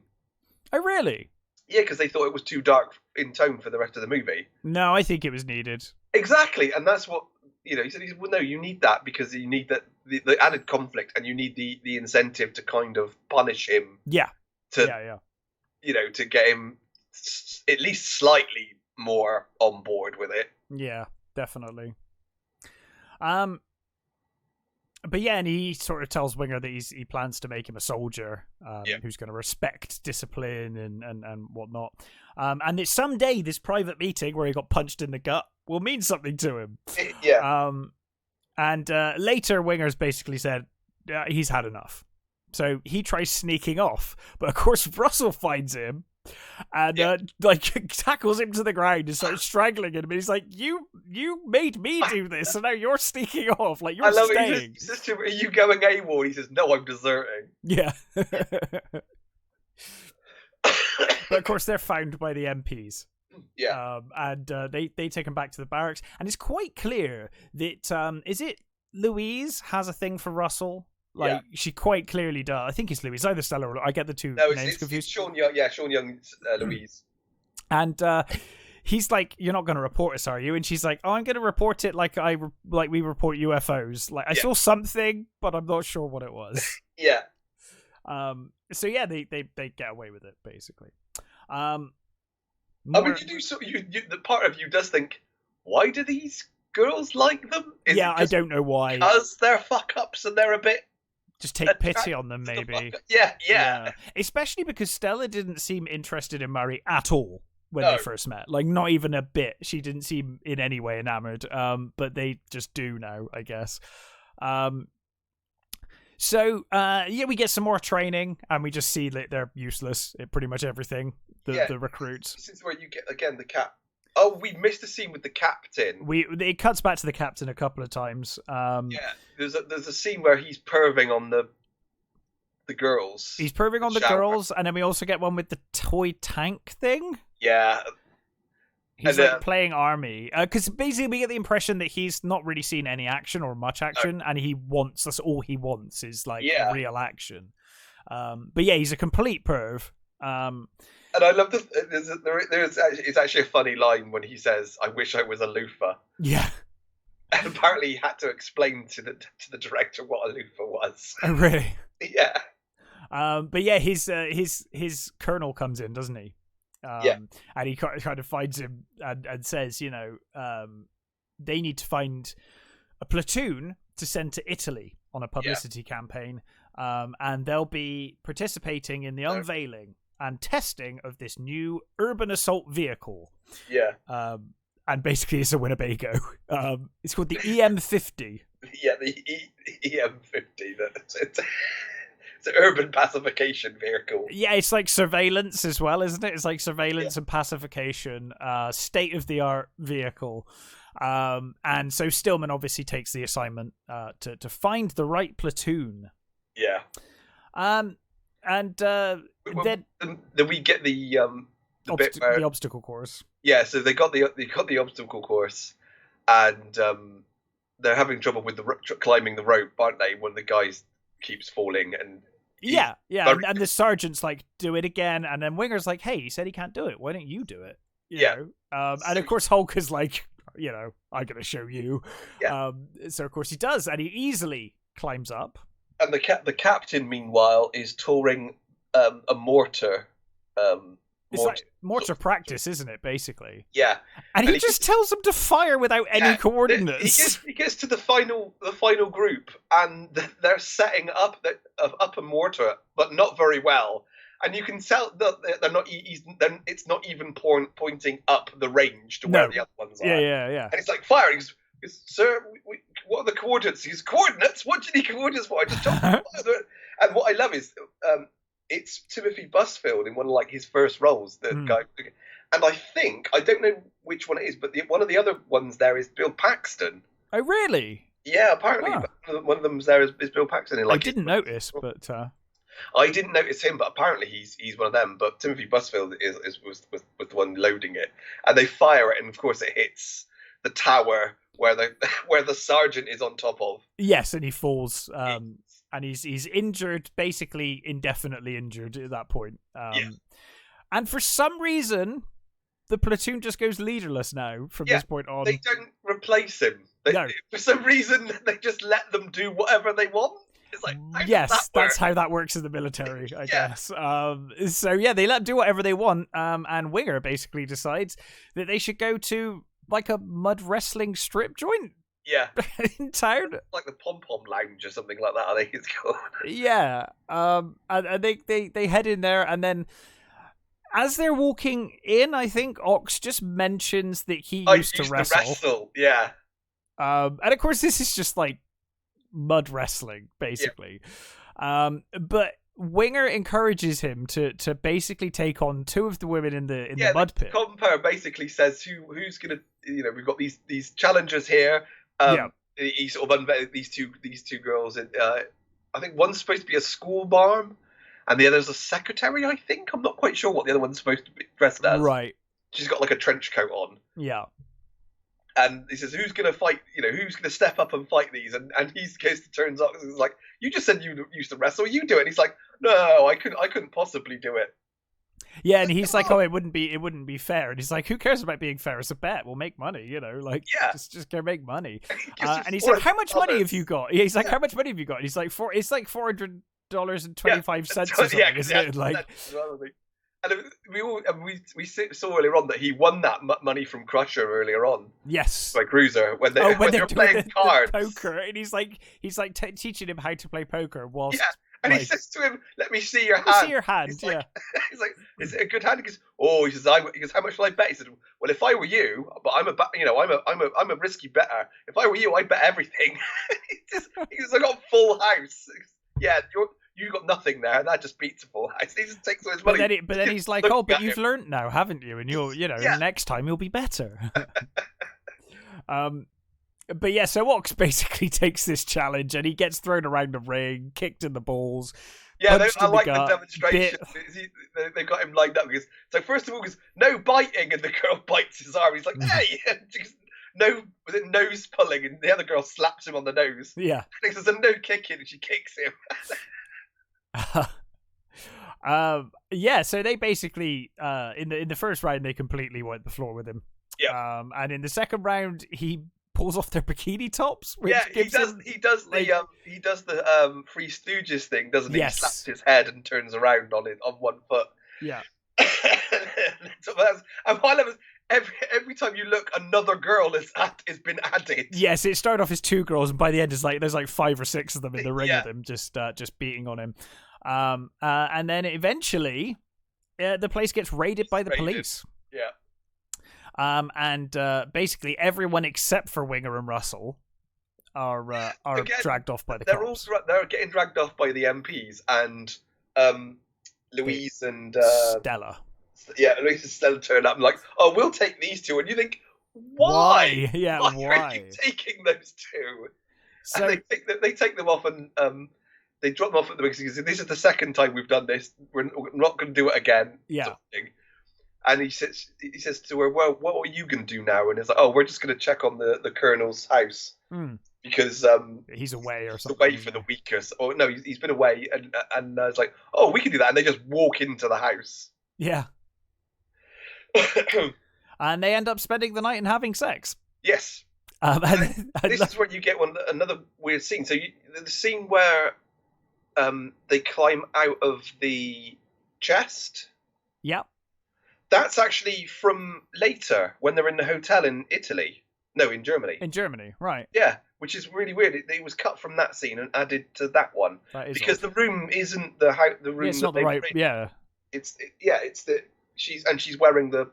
Oh, really? Yeah, because they thought it was too dark in tone for the rest of the movie. No, I think it was needed. Exactly, and that's what he said. He said, well, no, you need that because you need that the added conflict, and you need the incentive to kind of punish him. Yeah. To get him at least slightly more on board with it. Yeah, definitely. But yeah, and he sort of tells Winger that he plans to make him a soldier who's going to respect discipline and whatnot. And it's someday this private meeting where he got punched in the gut will mean something to him. Yeah. And later, Winger's basically said he's had enough. So he tries sneaking off. But of course, Russell finds him and tackles him to the ground and starts strangling him. And he's like, "You made me do this, so now you're sneaking off. Like you're staying." He says to him, "Are you going AWOL?" He says, "No, I'm deserting." Yeah. But of course, they're found by the MPs. Yeah. And they take him back to the barracks, and it's quite clear that is it Louise has a thing for Russell. Like, she quite clearly does. I think it's Louise. Either Stella or... I get the two names confused. It's Sean Young. Yeah, Sean Young's Louise. And he's like, "You're not going to report us, are you?" And she's like, "Oh, I'm going to report it like we report UFOs. Like, I saw something, but I'm not sure what it was." Yeah. So, yeah, they get away with it, basically. I mean, the part of you does think, why do these girls like them? I don't know why. Because they're fuck-ups and they're a bit... Just take pity on them, maybe. Yeah. Especially because Stella didn't seem interested in Murray at all when they first met. Like, not even a bit. She didn't seem in any way enamored. But they just do now, I guess. So, we get some more training, and we just see that they're useless at pretty much everything, the recruits. This is where you get, again, the cap. Oh, we missed a scene with the captain. It cuts back to the captain a couple of times. There's a scene where he's perving on the girls. He's perving on the girls, and then we also get one with the toy tank thing. Yeah. He's playing army. Because basically we get the impression that he's not really seen any action or much action, and that's all he wants is real action. But yeah, he's a complete perv. And I love this. It's actually a funny line when he says, "I wish I was a loofah." Yeah. And apparently he had to explain to the director what a loofah was. Oh, really? Yeah. But yeah, his colonel comes in, doesn't he? And he kind of finds him and says, they need to find a platoon to send to Italy on a publicity campaign, and they'll be participating in the unveiling and testing of this new urban assault vehicle. Yeah. And basically it's a Winnebago. It's called the EM50. Yeah, the EM50. It's an urban pacification vehicle. Yeah, it's like surveillance as well, isn't it? It's like surveillance and pacification, state-of-the-art vehicle. And so Stillman obviously takes the assignment to find the right platoon. Yeah. And then we get the obstacle course. Yeah, so they got the obstacle course, and they're having trouble with climbing the rope, aren't they? When the guy keeps falling, and and the sergeant's like, "Do it again," and then Winger's like, "Hey, he said he can't do it. Why don't you do it?" You know? And of course Hulk is like, "I'm gonna show you." Yeah. So of course he does, and he easily climbs up. And the captain, meanwhile, is touring a mortar. It's like mortar practice, isn't it? Basically. Yeah. And he just tells them to fire without any coordinates. He gets to the final group, and they're setting up a mortar, but not very well. And you can tell that they're not. It's not even pointing up the range to where the other ones are. Yeah. And it's like firing. Sir, what are the coordinates? He's coordinates. What do you need coordinates for? I just don't. And what I love is, it's Timothy Busfield in one of like his first roles. The guy, and I don't know which one it is, but one of the other ones there is Bill Paxton. Oh, really? Yeah, apparently one of them there is Bill Paxton. I didn't notice, but I didn't notice him, but apparently he's one of them. But Timothy Busfield was the one loading it, and they fire it, and of course it hits the tower where the sergeant is on top of. Yes, and he falls, and he's injured, basically indefinitely injured at that point. And for some reason, the platoon just goes leaderless now from this point on. They don't replace him. No. For some reason, they just let them do whatever they want. It's like, that's how that works in the military, I guess. So they let them do whatever they want, and Winger basically decides that they should go to like a mud wrestling strip joint. Yeah. In town. Like the Pom Pom Lounge or something like that, I think it's called. Yeah. And they head in there, and then as they're walking in, I think Ox just mentions that he used to wrestle. Yeah. And of course this is just like mud wrestling, basically. Yeah. But Winger encourages him to basically take on two of the women in the mud pit. Compere basically says who's gonna, we've got these challengers here. He sort of unveiled these two girls. I think one's supposed to be a school marm, and the other's a secretary. I think I'm not quite sure what the other one's supposed to be dressed as. Right. She's got like a trench coat on. Yeah. And he says, "Who's going to fight? Who's going to step up and fight these?" And he goes to turns up and is like, "You just said you used to wrestle. You do it." And he's like, "No, I couldn't possibly do it." Yeah, and he's like, "Oh, it wouldn't be fair." And he's like, "Who cares about being fair? It's a bet. We'll make money, just go make money." And he's like, "How much money have you got?" Yeah, he's like, "How much money have you got?" And he's like, "It's like $400.25 or something, isn't it?" Like. And we saw earlier on that he won that money from Crusher earlier on. Yes, by Cruiser when they're playing cards, poker, and he's like teaching him how to play poker whilst. Yeah. And he says to him, "Let me see your hand." See your hand, he's like, "Is it a good hand?" He goes, he says, "How much shall I bet?" He said, "Well, if I were you, but I'm a risky better. If I were you, I'd bet everything." he goes, "I got full house." Yeah, you got nothing there, and that just beats a full house. He just takes all his money. But then he's like, "Oh, but you've learned now, haven't you? And next time you'll be better." But yeah, so Ox basically takes this challenge, and he gets thrown around the ring, kicked in the balls. Yeah, I like the demonstration. They got him lined up because so first of all, because no biting, and the girl bites his arm. He's like, "Hey!" Was it nose pulling, and the other girl slaps him on the nose. Yeah, and he says, "No kicking," and she kicks him. So they basically in the first round they completely wiped the floor with him. Yeah. And in the second round he pulls off their bikini tops. Which he does the Three Stooges thing, doesn't he? Yes. He slaps his head and turns around on one foot. Yeah. And while every time you look, another girl has been added. Yes, it started off as two girls, and by the end, there's like 5 or 6 of them in the ring with him, just beating on him. And then eventually, the place gets raided by the police. Yeah. And basically everyone except for Winger and Russell are dragged off by the cops. They're getting dragged off by the MPs and Louise and Stella. Yeah, Louise and Stella turn up and like, "Oh, we'll take these two," and you think, why? Yeah, why are you taking those two? So and they take them off and they drop them off at the beginning because this is the second time we've done this. We're not going to do it again. Yeah. And he says to her, "Well, what are you going to do now?" And it's like, "Oh, we're just going to check on the colonel's house because he's away or something. Away for the week or so. Or no, he's been away." And it's like, "Oh, we can do that." And they just walk into the house. Yeah. And they end up spending the night and having sex. Yes. This is where you get another weird scene. So the scene where they climb out of the chest. Yep. That's actually from later when they're in the hotel in Italy. No, in Germany. In Germany, right. Yeah, which is really weird. It was cut from that scene and added to that one. That is because odd. the room isn't the room. Yeah, it's not the right. Yeah. It's the she's wearing the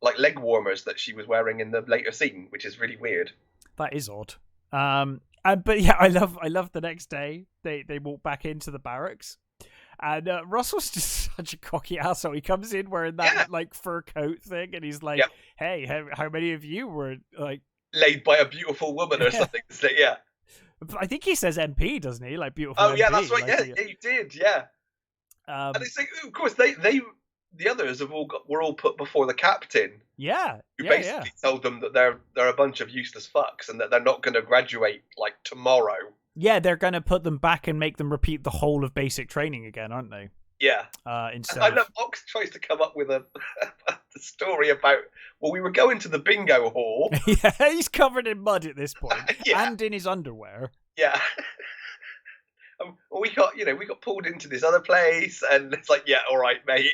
like leg warmers that she was wearing in the later scene, which is really weird. That is odd. But yeah, I love the next day they walk back into the barracks, and Russell's just such a cocky asshole. He comes in wearing that like fur coat thing, and he's like, "Hey, how many of you were like laid by a beautiful woman or something?" So, yeah. I think he says MP, doesn't he? Like beautiful. Oh yeah, MP. that's right. Like, Yeah, you did. Yeah. And it's like, of course, the others were all put before the captain. Yeah. Who basically told them that they're a bunch of useless fucks and that they're not going to graduate like tomorrow. Yeah, they're going to put them back and make them repeat the whole of basic training again, aren't they? Yeah. Instead, I love Ox tries to come up with a story about. Well, we were going to the bingo hall. Yeah, he's covered in mud at this point, and in his underwear. Yeah. We got pulled into this other place, and it's like, yeah, all right, mate.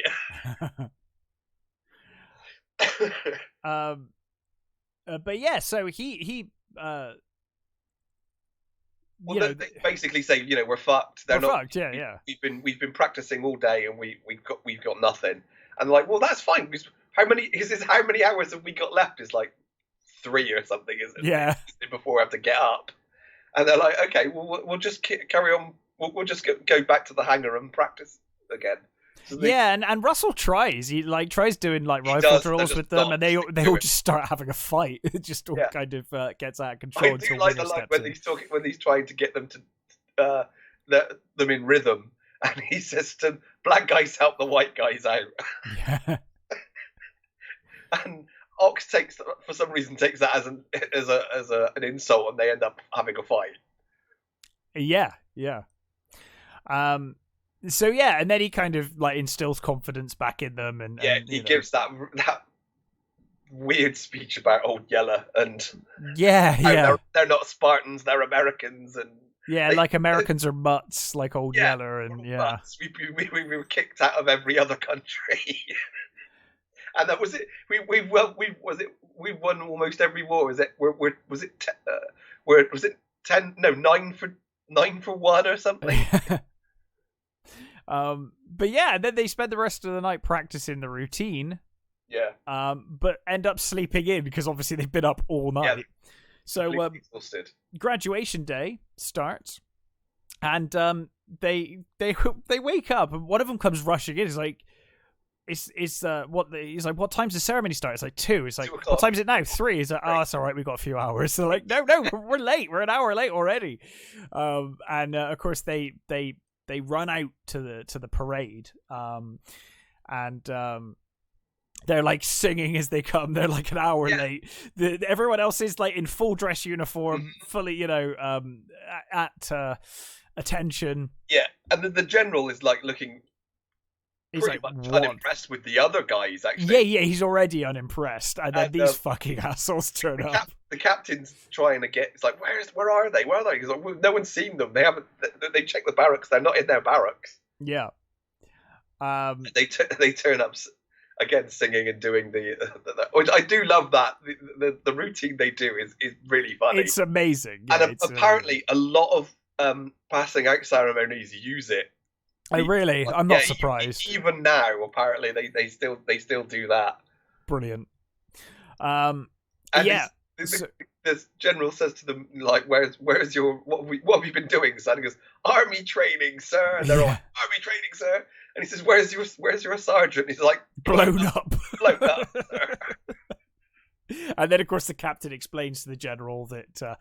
But yeah, so he they basically say, we're fucked. We're fucked. Yeah. We've been practicing all day, and we've got nothing. And like, well, that's fine. Because how many hours have we got left? Is like 3 or something, isn't it? Yeah. Before we have to get up. And they're like, okay, well, we'll just carry on. We'll just go back to the hangar and practice again. So and Russell tries. He tries doing rifle drills with them, and they all just start having a fight. It just all kind of gets out of control. I do like the line when he's trying to get them to them in rhythm, and he says to black guys help the white guys out. Yeah. And Ox for some reason takes that as an insult, and they end up having a fight. Yeah. So yeah, and then he kind of instills confidence back in them, and he gives that weird speech about Old Yeller and they're not Spartans, they're Americans, and Americans are mutts, like Old Yeller, and mutts. We were kicked out of every other country. And that was it. We won almost every war. Was it 10? No, 9 for 1 or something. But yeah, then they spend the rest of the night practicing the routine. Yeah. But end up sleeping in because obviously they've been up all night. Yeah, so exhausted. Graduation day starts, and they wake up, and one of them comes rushing in. He's like, he's like, what time's the ceremony start? It's like 2. It's like, what time is it now? 3. He's like, oh, it's all right, we've got a few hours. So like, no, we're late. We're an hour late already. And of course they run out to the parade. And they're like singing as they come. They're like an hour late. Everyone else is like in full dress uniform, fully, at attention. Yeah, and the general is like looking. He's pretty much unimpressed with the other guys, actually. Yeah, he's already unimpressed, and then these fucking assholes turn up. The captain's trying to get. It's like, where are they? Where are they? Because like, no one's seen them. They haven't. They checked the barracks. They're not in their barracks. Yeah. They turn up again, singing and doing the which I do love that the routine they do is really funny. It's amazing, and apparently a lot of passing out ceremonies use it. I'm not surprised. Even now, apparently, they still do that. Brilliant. And the general says to them, like, "Where's your what have you been doing, son?" He goes, "Army training, sir." And they're all, "Army training, sir." And he says, "Where's your sergeant?" And he's like, "Blown up, sir." And then, of course, the captain explains to the general that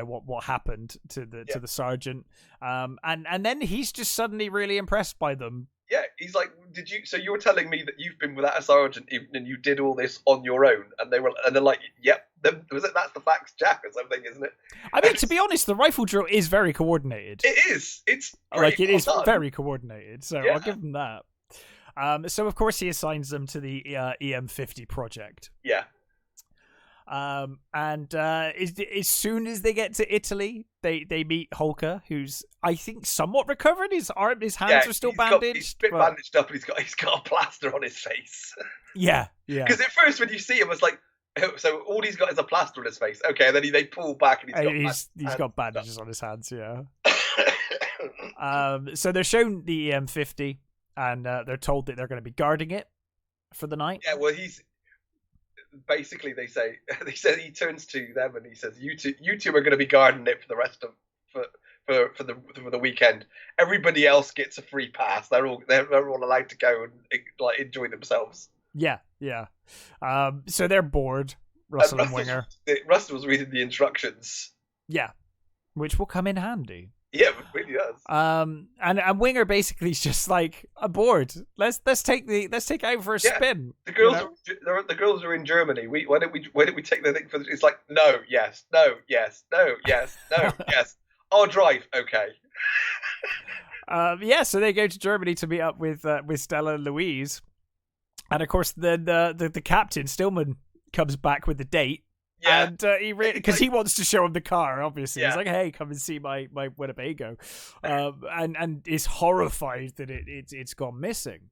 what happened to the sergeant, and then he's just suddenly really impressed by them. Yeah, he's like, "Did you? So you're telling me that you've been without a sergeant and you did all this on your own?" And they're like, "Yep, that's the facts, Jack, or something, isn't it?" I mean, to be honest, the rifle drill is very coordinated. It is. It's very coordinated. So I'll give them that. So of course he assigns them to the EM50 project. Yeah. As soon as they get to Italy, they meet Holker, who's I think somewhat recovered. His hands are still bandaged. He's a bit bandaged up, and he's got a plaster on his face. Yeah. Because at first, when you see him, it's like, so all he's got is a plaster on his face. Okay, and then they pull back, and he's got bandages on his hands. Yeah. So they're shown the EM50, and they're told that they're going to be guarding it for the night. Yeah. Well, he's. Basically, they say he turns to them and he says, "You two are going to be guarding it for the rest of for the weekend. Everybody else gets a free pass. They're all allowed to go and like enjoy themselves." Yeah. So they're bored. Russell and Winger. Russell was reading the instructions. Yeah, which will come in handy. Yeah, it really does. And Winger basically is just like, I'm bored. Let's take it out for a spin. The girls are in Germany. Why don't we take the thing for? It's like no, yes, no, yes, no, yes, no, yes. I'll drive. Okay. So they go to Germany to meet up with Stella and Louise, and of course the captain Stillman comes back with the date. Yeah. And because he wants to show him the car, obviously. Yeah. He's like, "Hey, come and see my Winnebago," and is horrified that it's gone missing.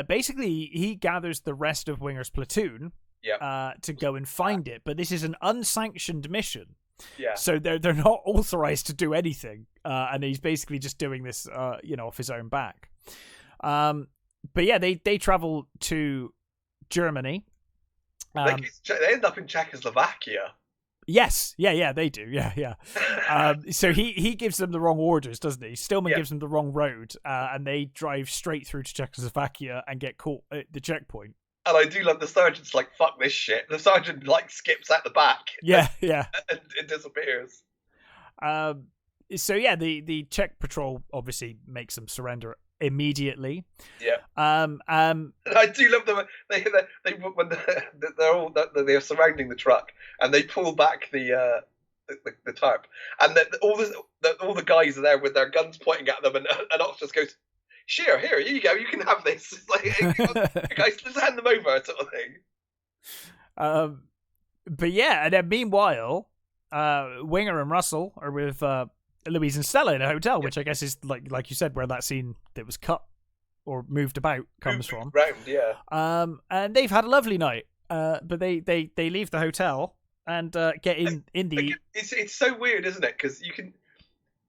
Basically he gathers the rest of Winger's platoon, to go and find it. But this is an unsanctioned mission. Yeah. So they're not authorized to do anything, and he's basically just doing this, off his own back. But yeah, they travel to Germany. They end up in Czechoslovakia. Yes, yeah, they do, yeah. So he gives them the wrong orders, doesn't he? Stillman gives them the wrong road, and they drive straight through to Czechoslovakia and get caught at the checkpoint. And I do love the sergeant's like, "Fuck this shit." The sergeant like skips at the back. Yeah. And it disappears. So yeah, the Czech patrol obviously makes them surrender immediately. Yeah. I do love them. They're surrounding the truck and they pull back the tarp, and all the guys are there with their guns pointing at them, and Ox just goes, "Sure, here you go. You can have this." It's like, guys, let's hand them over, sort of thing. But yeah, and then meanwhile, Winger and Russell are with Louise and Stella in a hotel, which I guess is like you said, where that scene that was cut or moved about comes from. Round, yeah. And they've had a lovely night. But they leave the hotel and get in the. It's so weird, isn't it? Because you can.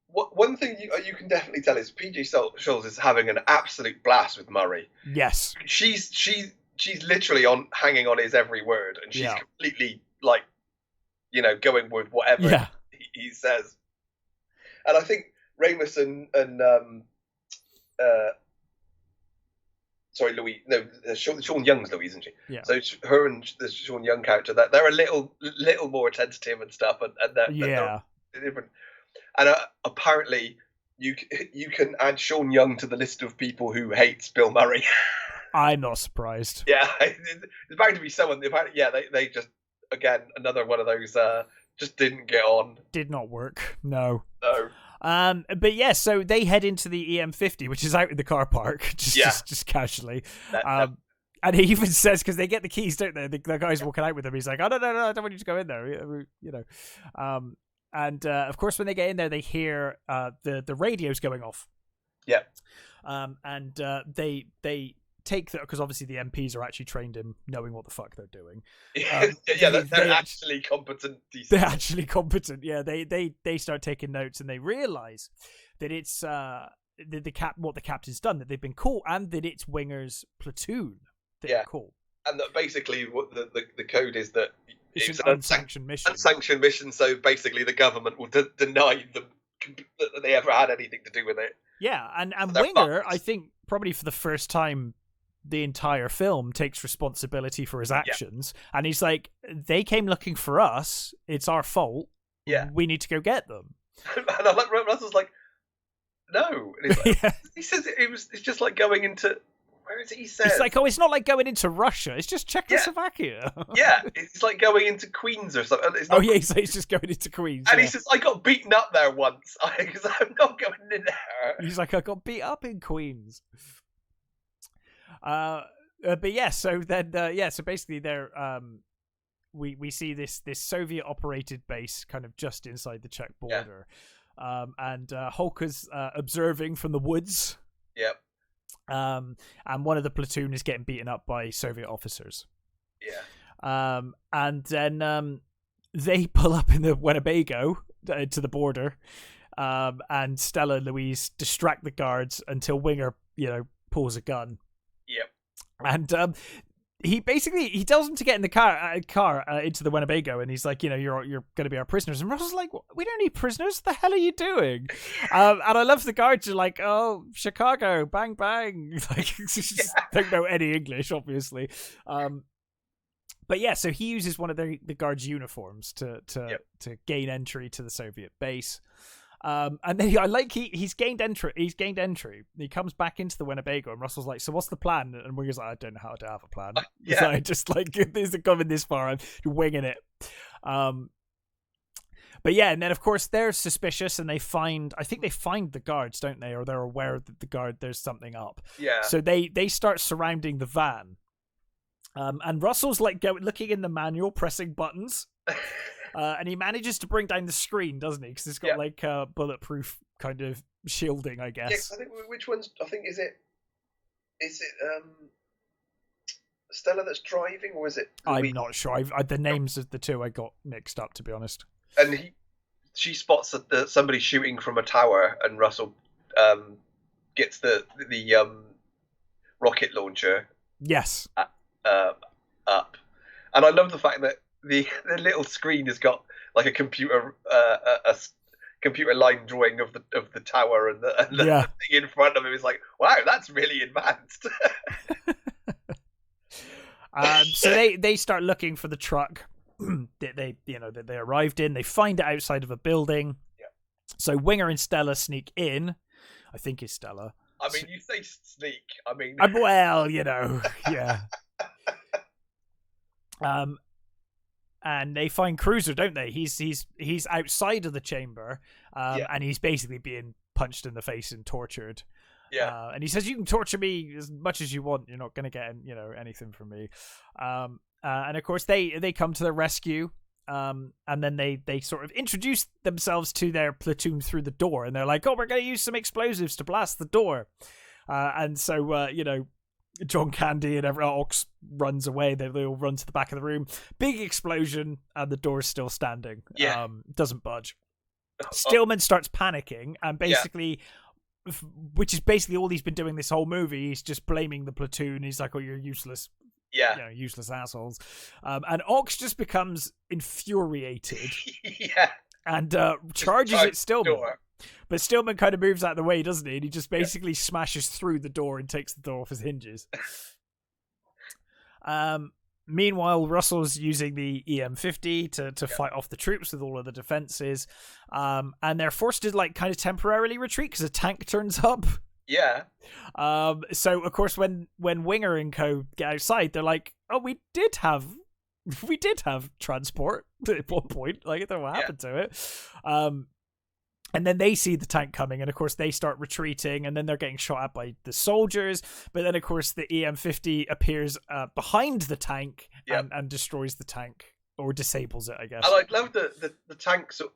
One thing you can definitely tell is PJ Scholes is having an absolute blast with Murray. Yes. She's literally hanging on his every word, and she's completely like, going with whatever he says. And I think Ramis and Louise. No, Sean Young's Louise, isn't she? Yeah. So her and the Sean Young character, they're a little more tentative and stuff, and they're different. And apparently, you can add Sean Young to the list of people who hates Bill Murray. I'm not surprised. Yeah, there's bound to be someone. They just, again, another one of those just didn't get on. Did not work. No. But yeah, so they head into the EM50, which is out in the car park, just casually. And he even says, because they get the keys, don't they? The guy's walking out with them. He's like, "Oh no, I don't want you to go in there," And of course, when they get in there, they hear the radios going off. Yeah. And they take that, because obviously the MPs are actually trained in knowing what the fuck they're doing. They're actually competent. They're actually competent. Yeah, they start taking notes, and they realise that it's what the captain's done, that they've been caught, and that it's Winger's platoon that are caught. And that basically what the code is that it's an unsanctioned mission. Unsanctioned mission. So basically, the government will deny them that they ever had anything to do with it. Yeah, and Winger, I think, probably for the first time the entire film, takes responsibility for his actions, and he's like, "They came looking for us. It's our fault. Yeah, we need to go get them." And I like Russell's like, "No," and he's like, he says it's just like going into. Where is it? He says, it's like, it's not like going into Russia. It's just Czechoslovakia. Yeah, it's like going into Queens or something. He's just going into Queens. And he says, "I got beaten up there once because I'm not going in there." He's like, "I got beat up in Queens." But yeah, so then so basically they're we see this Soviet operated base kind of just inside the Czech border. And Hulk is observing from the woods. Yep. And one of the platoon is getting beaten up by Soviet officers. Yeah. And then they pull up in the Winnebago to the border, and Stella and Louise distract the guards until Winger, pulls a gun. Yep. And he tells them to get in the car into the Winnebago, and he's like, you're going to be our prisoners. And Russell's like, we don't need prisoners. What the hell are you doing? And I love the guards are like, oh, Chicago, bang bang, like don't know any English, obviously. But yeah, so he uses one of the guards' uniforms to gain entry to the Soviet base. And then I like he's gained entry. He comes back into the Winnebago, and Russell's like, "So what's the plan?" And Winger's like, "I don't know how to have a plan." Yeah. So I just like this is coming this far, I'm winging it. But yeah, and then of course they're suspicious, and I think they find the guards, don't they? Or they're aware that there's something up. Yeah. So they start surrounding the van. And Russell's like looking in the manual, pressing buttons. And he manages to bring down the screen, doesn't he? Because it's got like bulletproof kind of shielding, I guess. Yeah, I think which one's? I think is it Stella that's driving, or is it? I'm not sure. The names of the two I got mixed up, to be honest. And she spots somebody shooting from a tower, and Russell gets the rocket launcher. Yes. Up, and I love the fact that the little screen has got like a computer line drawing of the tower, and the thing in front of him is like, wow, that's really advanced. So they start looking for the truck that they arrived in. They find it outside of a building. Yeah. So Winger and Stella sneak in. I think it's Stella. I mean, you say sneak. I mean, well, yeah. And they find Cruiser, don't they? He's outside of the chamber, and he's basically being punched in the face and tortured. Yeah. And he says, "You can torture me as much as you want. You're not going to get anything from me." And of course they come to the rescue. And then they sort of introduce themselves to their platoon through the door, and they're like, "Oh, we're going to use some explosives to blast the door." And so John Candy and Ox runs away. They all run to the back of the room. Big explosion, and the door's still standing. Yeah. Doesn't budge. Stillman starts panicking, and basically, which is basically all he's been doing this whole movie. He's just blaming the platoon. He's like, "Oh, you're useless." Yeah. Useless assholes. And Ox just becomes infuriated. Yeah. And charges at Stillman. Door. But Stillman kind of moves out of the way, doesn't he? And he just basically smashes through the door and takes the door off his hinges. Meanwhile, Russell's using the EM-50 to fight off the troops with all of the defenses. And they're forced to kind of temporarily retreat because a tank turns up. Yeah. So of course when Winger and co get outside, they're like, "Oh, we did have transport at one point. Like, I don't know what happened to it." And then they see the tank coming, and of course they start retreating, and then they're getting shot at by the soldiers. But then of course the EM-50 appears behind the tank and destroys the tank, or disables it, I guess. And I love the tank. So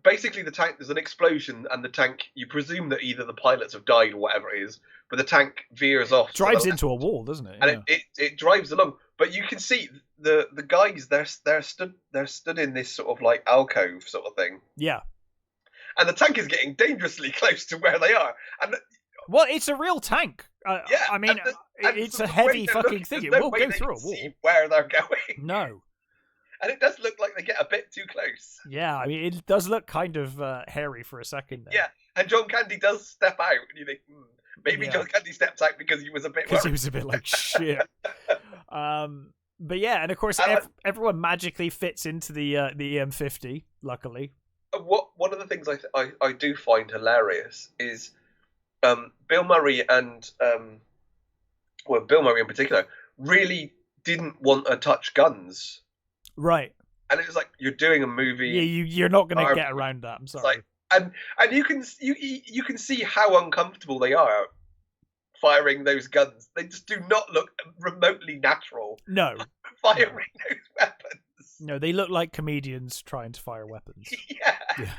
basically the tank, there's an explosion, and the tank, you presume that either the pilots have died or whatever it is, but the tank veers off, drives into a wall, doesn't it? And it drives along. But you can see the guys, they're stood in this sort of like alcove sort of thing. Yeah. And the tank is getting dangerously close to where they are. And well, it's a real tank. I mean, it's a heavy fucking thing. It will go through a wall. See where they're going. No. And it does look like they get a bit too close. Yeah, I mean, it does look kind of hairy for a second there. Yeah, and John Candy does step out, and you think, maybe John Candy stepped out because he was a bit worried. Because he was a bit like, shit. But yeah, and of course, everyone magically fits into the EM-50, luckily. One of the things I do find hilarious is Bill Murray and Bill Murray in particular really didn't want to touch guns, right? And it was like, you're doing a movie. Yeah, you're not going to get around that. I'm sorry. And you can see how uncomfortable they are firing those guns. They just do not look remotely natural. No. Firing those weapons. No, they look like comedians trying to fire weapons. Yeah.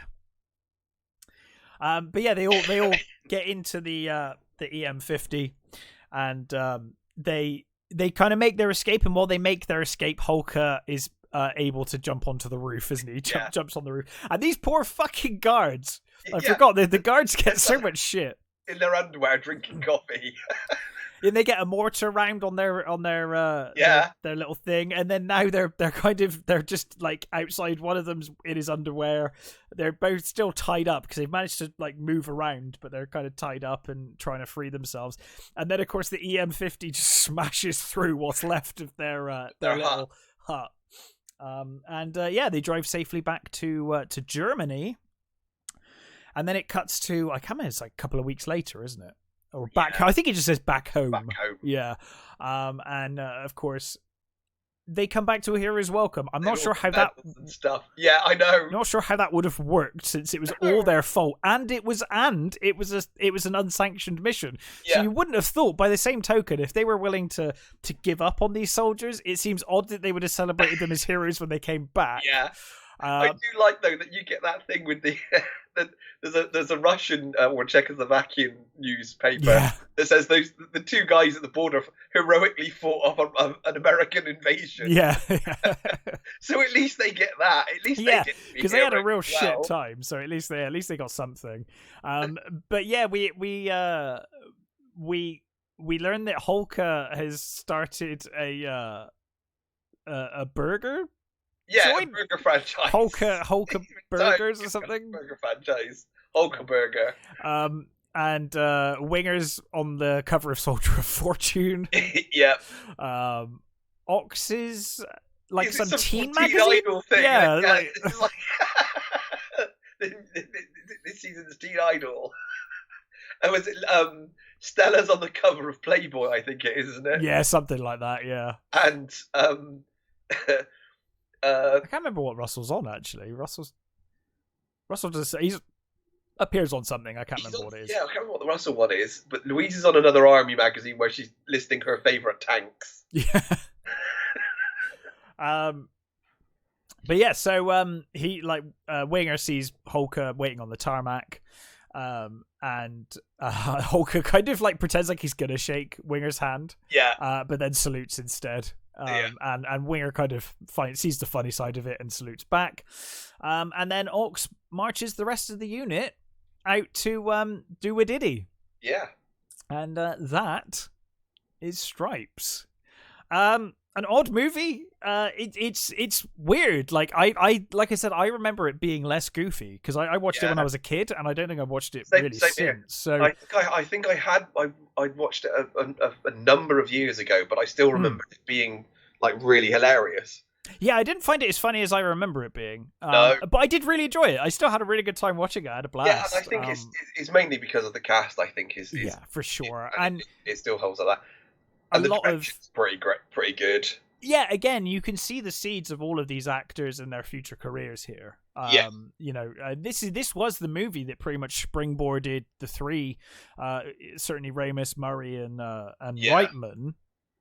But yeah, they all get into the EM50, and they kind of make their escape. And while they make their escape, Holker is able to jump onto the roof, isn't he? Jumps on the roof, and these poor fucking guards. I forgot the guards get so much shit in their underwear, drinking coffee. And they get a mortar round on their little thing, and then now they're just like outside. One of them's in his underwear. They're both still tied up because they've managed to like move around, but they're kind of tied up and trying to free themselves. And then of course the EM50 just smashes through what's left of their little hut. They drive safely back to Germany, and then it cuts to, I can't remember, it's like a couple of weeks later, isn't it? Or back, I think it just says back home. Back home. Yeah. Of course, they come back to a hero's welcome. I'm not sure how that stuff. Yeah, I know. Not sure how that would have worked, since it was all their fault, and it was an unsanctioned mission. Yeah. So you wouldn't have thought, by the same token, if they were willing to give up on these soldiers, it seems odd that they would have celebrated them as heroes when they came back. Yeah. I do like, though, that you get that thing with the there's a Russian or Czechoslovakian newspaper that says the two guys at the border heroically fought off an American invasion. Yeah. So at least they get that. At least they get because they had a real shit time. So at least they got something. But yeah, we learn that Holker has started a burger. Yeah, a burger franchise. Holker Burgers or something. Burger franchise. Holker Burger. And Winger's on the cover of Soldier of Fortune. Yep. Ox's like some teen magazine. Idol thing. Yeah. It's like this season's Teen Idol. And was it Stella's on the cover of Playboy? I think it is, isn't it? Yeah, something like that. Yeah. And I can't remember what Russell's on, actually. Russell does, he appears on something. I can't remember what it is. Yeah, I can't remember what the Russell one is. But Louise is on another army magazine where she's listing her favourite tanks. Yeah. But yeah, so he Winger sees Holker waiting on the tarmac, and Holker kind of like pretends like he's gonna shake Winger's hand. Yeah. But then salutes instead. And Winger kind of sees the funny side of it and salutes back. And then Ox marches the rest of the unit out to do a Diddy. Yeah. And that is Stripes. An odd movie. It's weird. Like I said, I remember it being less goofy because I watched it when I was a kid, and I don't think I've watched it really since. Here. So I think I'd watched it a number of years ago, but I still remember it being like really hilarious. Yeah, I didn't find it as funny as I remember it being. No. But I did really enjoy it. I still had a really good time watching it. I had a blast. Yeah, and I think it's mainly because of the cast. I think is yeah, for sure, and it still holds like that. And the direction's pretty good. Yeah, again, you can see the seeds of all of these actors and their future careers here. You know, this was the movie that pretty much springboarded the three, certainly Ramis, Murray, and Reitman,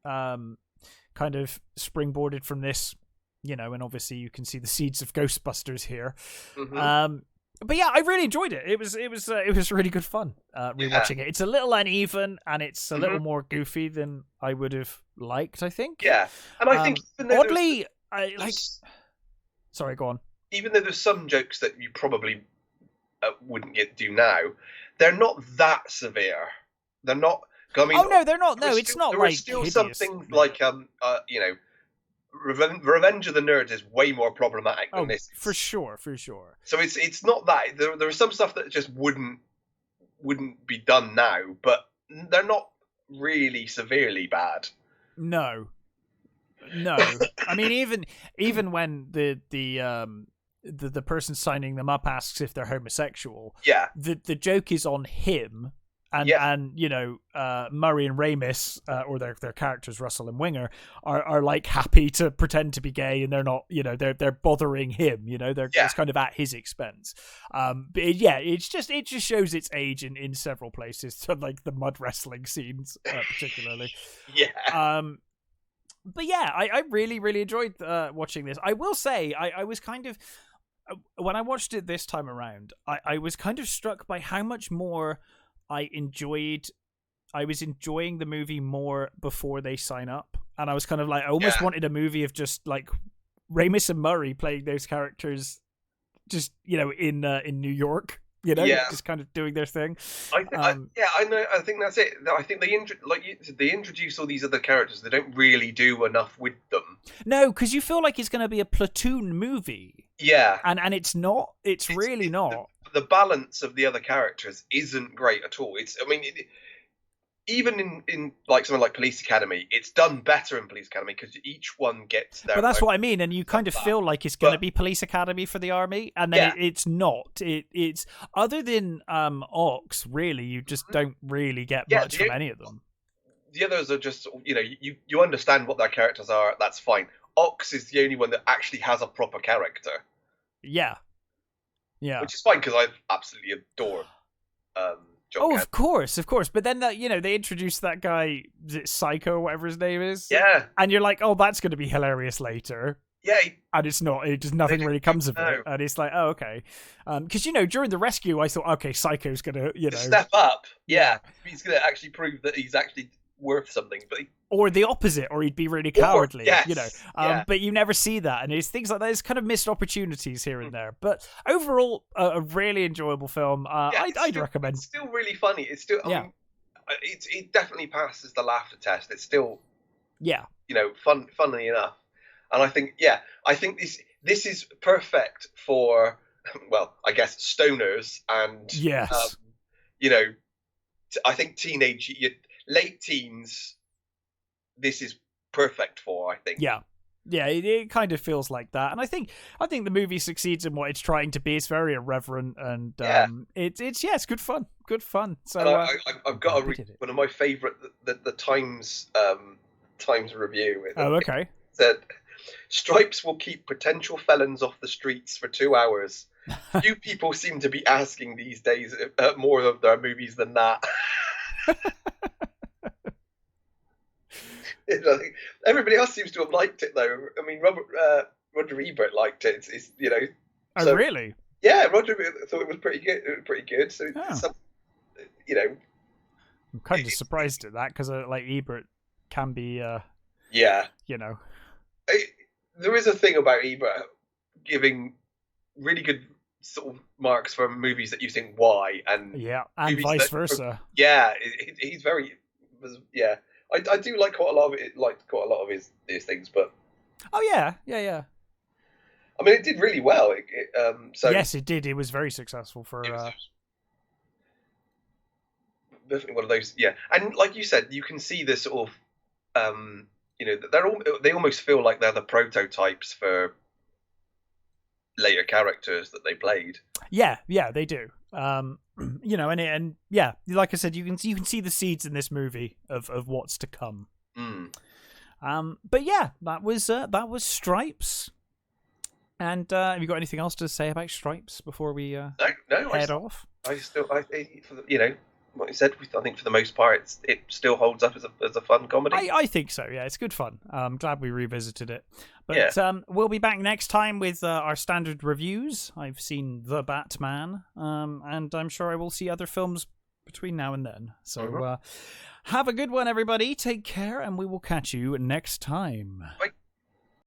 kind of springboarded from this, you know, and obviously you can see the seeds of Ghostbusters here. Mm-hmm. But yeah, I really enjoyed it. It was really good fun rewatching it. It's a little uneven and it's a little more goofy than I would have liked, I think. Yeah, and I think oddly, Sorry, go on. Even though there's some jokes that you probably wouldn't do now, they're not that severe. They're not. I mean, oh no, they're not. No, it's not like still hideous. Something like you know. Revenge of the Nerds is way more problematic than this. For sure. So it's not that. There is some stuff that just wouldn't be done now, but they're not really severely bad. No. I mean, even when the person signing them up asks if they're homosexual, yeah, the joke is on him. and you know, Murray and Ramis, or their characters Russell and Winger, are like happy to pretend to be gay, and they're not, you know, they're bothering him, you know, it's kind of at his expense. But it just shows its age in several places, so like the mud wrestling scenes particularly. But yeah, I really, really enjoyed watching this. I will say, I was kind of, when I watched it this time around, I was kind of struck by how much more I was enjoying the movie more before they sign up. And I was kind of like, I almost wanted a movie of just like Ramis and Murray playing those characters just, you know, in New York, you know, just kind of doing their thing. I know. I think that's it. I think they introduce all these other characters. They don't really do enough with them. No, because you feel like it's going to be a platoon movie. Yeah. And it's not. It's really not. The balance of the other characters isn't great at all. Even in like something like Police Academy, it's done better in Police Academy because each one gets their. But that's what I mean, and you kind of feel like it's going to be Police Academy for the army, and then it's not. It's other than Ox, really, you just don't really get much from any of them. The others are just, you know, you understand what their characters are. That's fine. Ox is the only one that actually has a proper character. Yeah. Which is fine because I absolutely adore John Candy. Of course. But then you know, they introduced that guy, is it Psycho, or whatever his name is? Yeah. And you're like, oh, that's going to be hilarious later. Yeah. And it's not. It just nothing really comes of it. And it's like, oh, okay. Because you know, during the rescue, I thought, okay, Psycho's going to, you know, step up. Yeah. He's going to actually prove that he's actually worth something, but or the opposite, or he'd be really cowardly, you know. But you never see that, and it's things like that. It's kind of missed opportunities here and there. But overall, a really enjoyable film. I'd recommend. It's still really funny. It's still, I mean, it definitely passes the laughter test. It's still, you know, funnily enough. And I think, this is perfect for, well, I guess stoners and you know, I think late teens, this is perfect for, I think. It kind of feels like that, and I think the movie succeeds in what it's trying to be. It's very irreverent, and it's good fun. So I've got to read one of my favorite, the Times review. Okay. Said, Stripes will keep potential felons off the streets for 2 hours. Few people seem to be asking these days more of their movies than that. Everybody else seems to have liked it, though. I mean, Roger Ebert liked it. It's you know. Oh, really? Yeah, Roger thought it was pretty good. So, you know, I'm kind of surprised at that because like Ebert can be, you know, there is a thing about Ebert giving really good sort of marks for movies that you think why, and vice versa. He's very I do like quite a lot of his things, but yeah. I mean, it did really well. Yes, it did. It was very successful for. Definitely one of those, and like you said, you can see this sort of, you know, they almost feel like they're the prototypes for later characters that they played. Yeah, they do. You know, and like I said, you can see the seeds in this movie of what's to come. But yeah, that was Stripes. And have you got anything else to say about Stripes before we head off? You know, what you said, I think for the most part, it still holds up as a fun comedy. I think so. Yeah, it's good fun. I'm glad we revisited it. But we'll be back next time with our standard reviews. I've seen The Batman, and I'm sure I will see other films between now and then. So have a good one, everybody. Take care, and we will catch you next time. Bye.